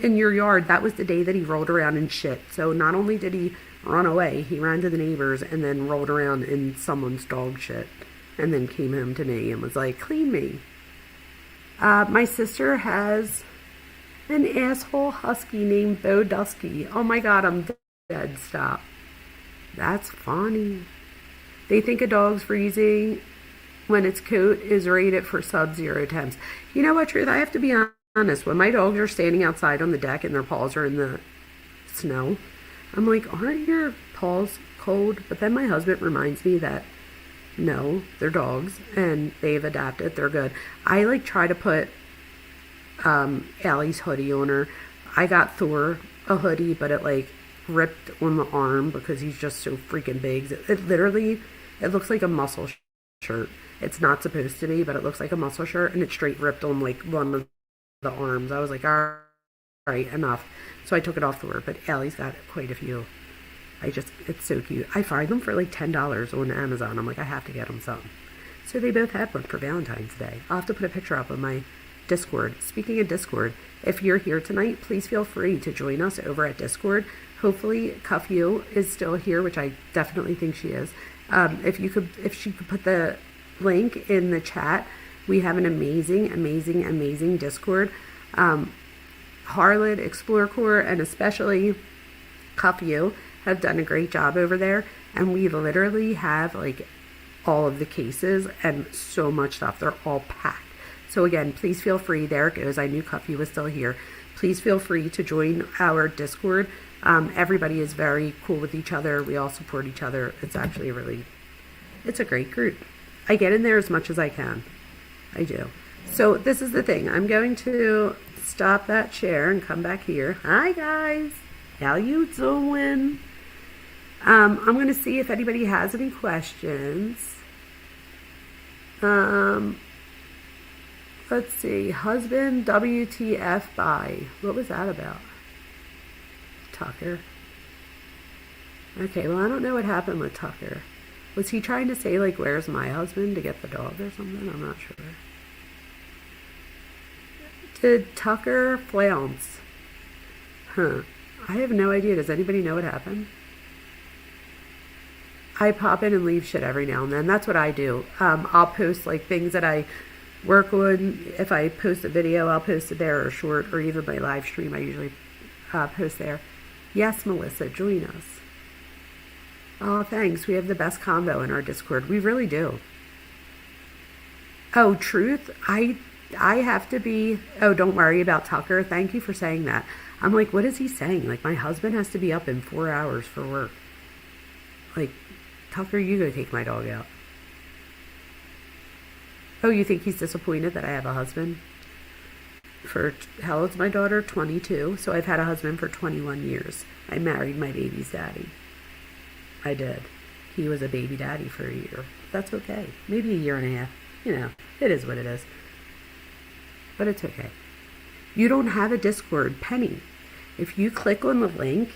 yard. That was the day that he rolled around in shit. So not only did he run away, he ran to the neighbors and then rolled around in someone's dog shit. And then came home to me and was like, clean me. My sister has an asshole husky named Bo Dusky. Oh my God, I'm dead. Stop. That's funny. They think a dog's freezing when its coat is rated for sub-zero temps. You know what, Truth? I have to be honest. When my dogs are standing outside on the deck and their paws are in the snow, I'm like, aren't your paws cold? But then my husband reminds me that no, they're dogs and they've adapted. They're good. I like try to put Allie's hoodie on her. I got Thor a hoodie, but it like ripped on the arm because he's just so freaking big. It literally, it looks like a muscle shirt. It's not supposed to be, but it looks like a muscle shirt, and it straight ripped on like one of the arms. I was like, all right, enough. So I took it off Thor, but Allie's got quite a few. It's so cute. I find them for like $10 on Amazon. I'm like, I have to get them something. So they both had one for Valentine's Day. I'll have to put a picture up on my Discord. Speaking of Discord, if you're here tonight, please feel free to join us over at Discord. Hopefully Cuff You is still here, which I definitely think she is. If she could put the link in the chat, we have an amazing Discord. Harlot, Explore Core, and especially Cuff You have done a great job over there, and we literally have like all of the cases and so much stuff. They're all packed. So again, please feel free. There it goes. I knew Cuffy was still here. Please feel free to join our Discord. Everybody is very cool with each other. We all support each other. It's actually it's a great group. I get in there as much as I can. I do. So this is the thing. I'm going to stop that share and come back here. Hi guys. How you doing? I'm going to see if anybody has any questions. Let's see. Husband WTF by. What was that about? Tucker. Okay, well, I don't know what happened with Tucker. Was he trying to say, like, where's my husband to get the dog or something? I'm not sure. Did Tucker flounce? Huh. I have no idea. Does anybody know what happened? I pop in and leave shit every now and then. That's what I do. I'll post like things that I work on. If I post a video, I'll post it there, or short, or even my live stream. I usually post there. Yes, Melissa, join us. Oh, thanks. We have the best combo in our Discord. We really do. Oh, Truth. I have to be. Oh, don't worry about Tucker. Thank you for saying that. I'm like, what is he saying? Like, my husband has to be up in 4 hours for work. Like, Tucker, you go take my dog out. Oh, you think he's disappointed that I have a husband? How old's my daughter? 22. So I've had a husband for 21 years. I married my baby's daddy. I did. He was a baby daddy for a year. That's okay. Maybe a year and a half. You know, it is what it is. But it's okay. You don't have a Discord, Penny. If you click on the link,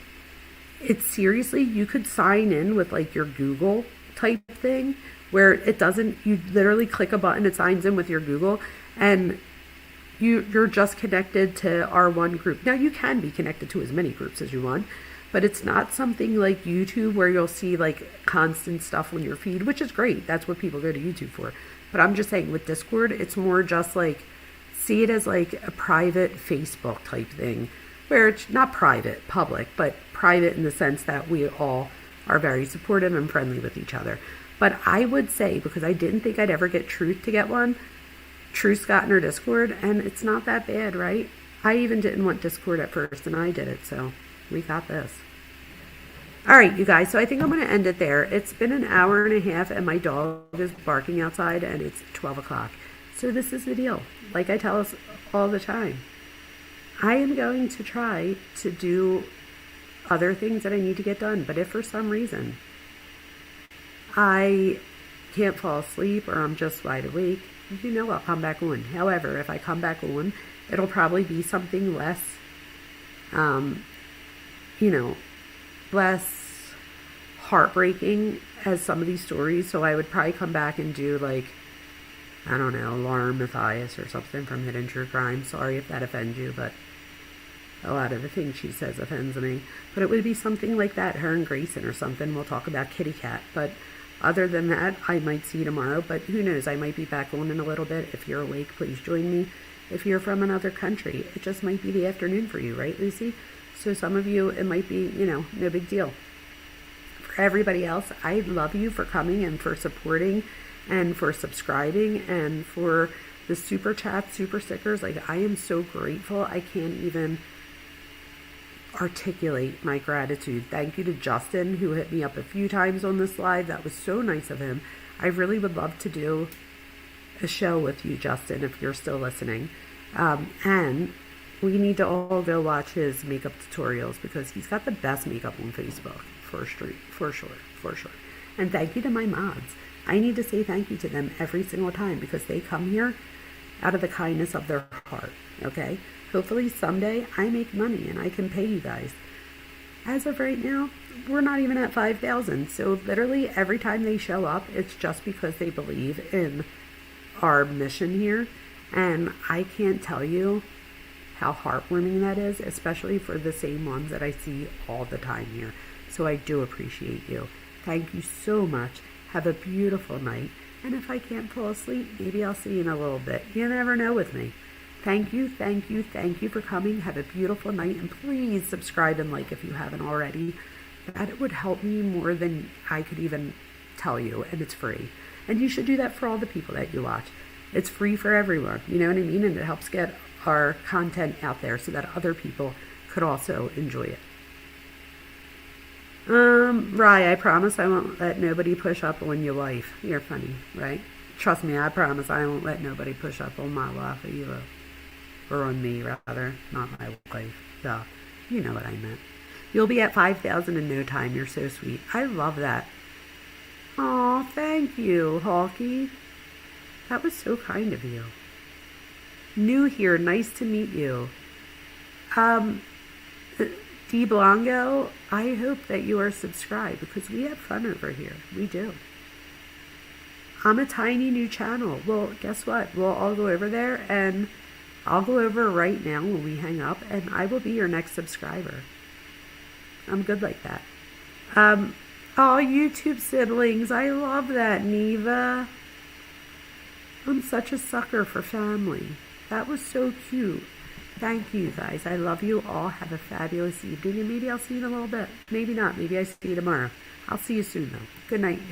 it's seriously, you could sign in with like your Google type thing where it doesn't, you literally click a button, it signs in with your Google, and you're just connected to our one group. Now you can be connected to as many groups as you want, but it's not something like YouTube where you'll see like constant stuff on your feed, which is great. That's what people go to YouTube for. But I'm just saying with Discord, it's more just like, see it as like a private Facebook type thing, where it's not private, public, but private in the sense that we all are very supportive and friendly with each other. But I would say, because I didn't think I'd ever get Truth to get one, Truth's gotten her Discord, and it's not that bad, right? I even didn't want Discord at first, and I did it, so we got this. All right, you guys, so I think I'm going to end it there. It's been an hour and a half, and my dog is barking outside, and it's 12 o'clock. So this is the deal. Like I tell us all the time, I am going to try to do other things that I need to get done. But if for some reason I can't fall asleep or I'm just wide awake, you know I'll come back on. However, if I come back on, it'll probably be something less, less heartbreaking as some of these stories. So I would probably come back and do like, I don't know, Laura Matthias or something from Hidden True Crime. Sorry if that offends you, but a lot of the things she says offends me. But it would be something like that, her and Grayson or something. We'll talk about Kitty Cat. But other than that, I might see you tomorrow. But who knows, I might be back on in a little bit. If you're awake, please join me. If you're from another country, it just might be the afternoon for you, right, Lucy? So some of you, it might be, no big deal. For everybody else, I love you for coming and for supporting and for subscribing and for the super chats, super stickers. Like, I am so grateful. I can't even articulate my gratitude. Thank you to Justin, who hit me up a few times on this live. That was so nice of him. I really would love to do a show with you, Justin, if you're still listening. And we need to all go watch his makeup tutorials because he's got the best makeup on Facebook, for sure. And thank you to my mods. I need to say thank you to them every single time because they come here out of the kindness of their heart, okay? Hopefully someday I make money and I can pay you guys. As of right now, we're not even at 5,000. So literally every time they show up, it's just because they believe in our mission here. And I can't tell you how heartwarming that is, especially for the same ones that I see all the time here. So I do appreciate you. Thank you so much. Have a beautiful night. And if I can't fall asleep, maybe I'll see you in a little bit. You never know with me. Thank you for coming. Have a beautiful night. And please subscribe and like if you haven't already. That would help me more than I could even tell you. And it's free. And you should do that for all the people that you watch. It's free for everyone. You know what I mean? And it helps get our content out there so that other people could also enjoy it. Rye, I promise I won't let nobody push up on your wife. You're funny, right? Trust me, I promise I won't let nobody push up on my wife either. Or on me, rather. Not my wife. Duh. You know what I meant. You'll be at 5,000 in no time. You're so sweet. I love that. Aw, thank you, Hawky. That was so kind of you. New here. Nice to meet you. D. Blanco, I hope that you are subscribed because we have fun over here. We do. I'm a tiny new channel. Well, guess what? We'll all go over there and I'll go over right now when we hang up and I will be your next subscriber. I'm good like that. Oh, YouTube siblings. I love that, Neva. I'm such a sucker for family. That was so cute. Thank you, guys. I love you all. Have a fabulous evening, and maybe I'll see you in a little bit. Maybe not. Maybe I see you tomorrow. I'll see you soon, though. Good night, y'all.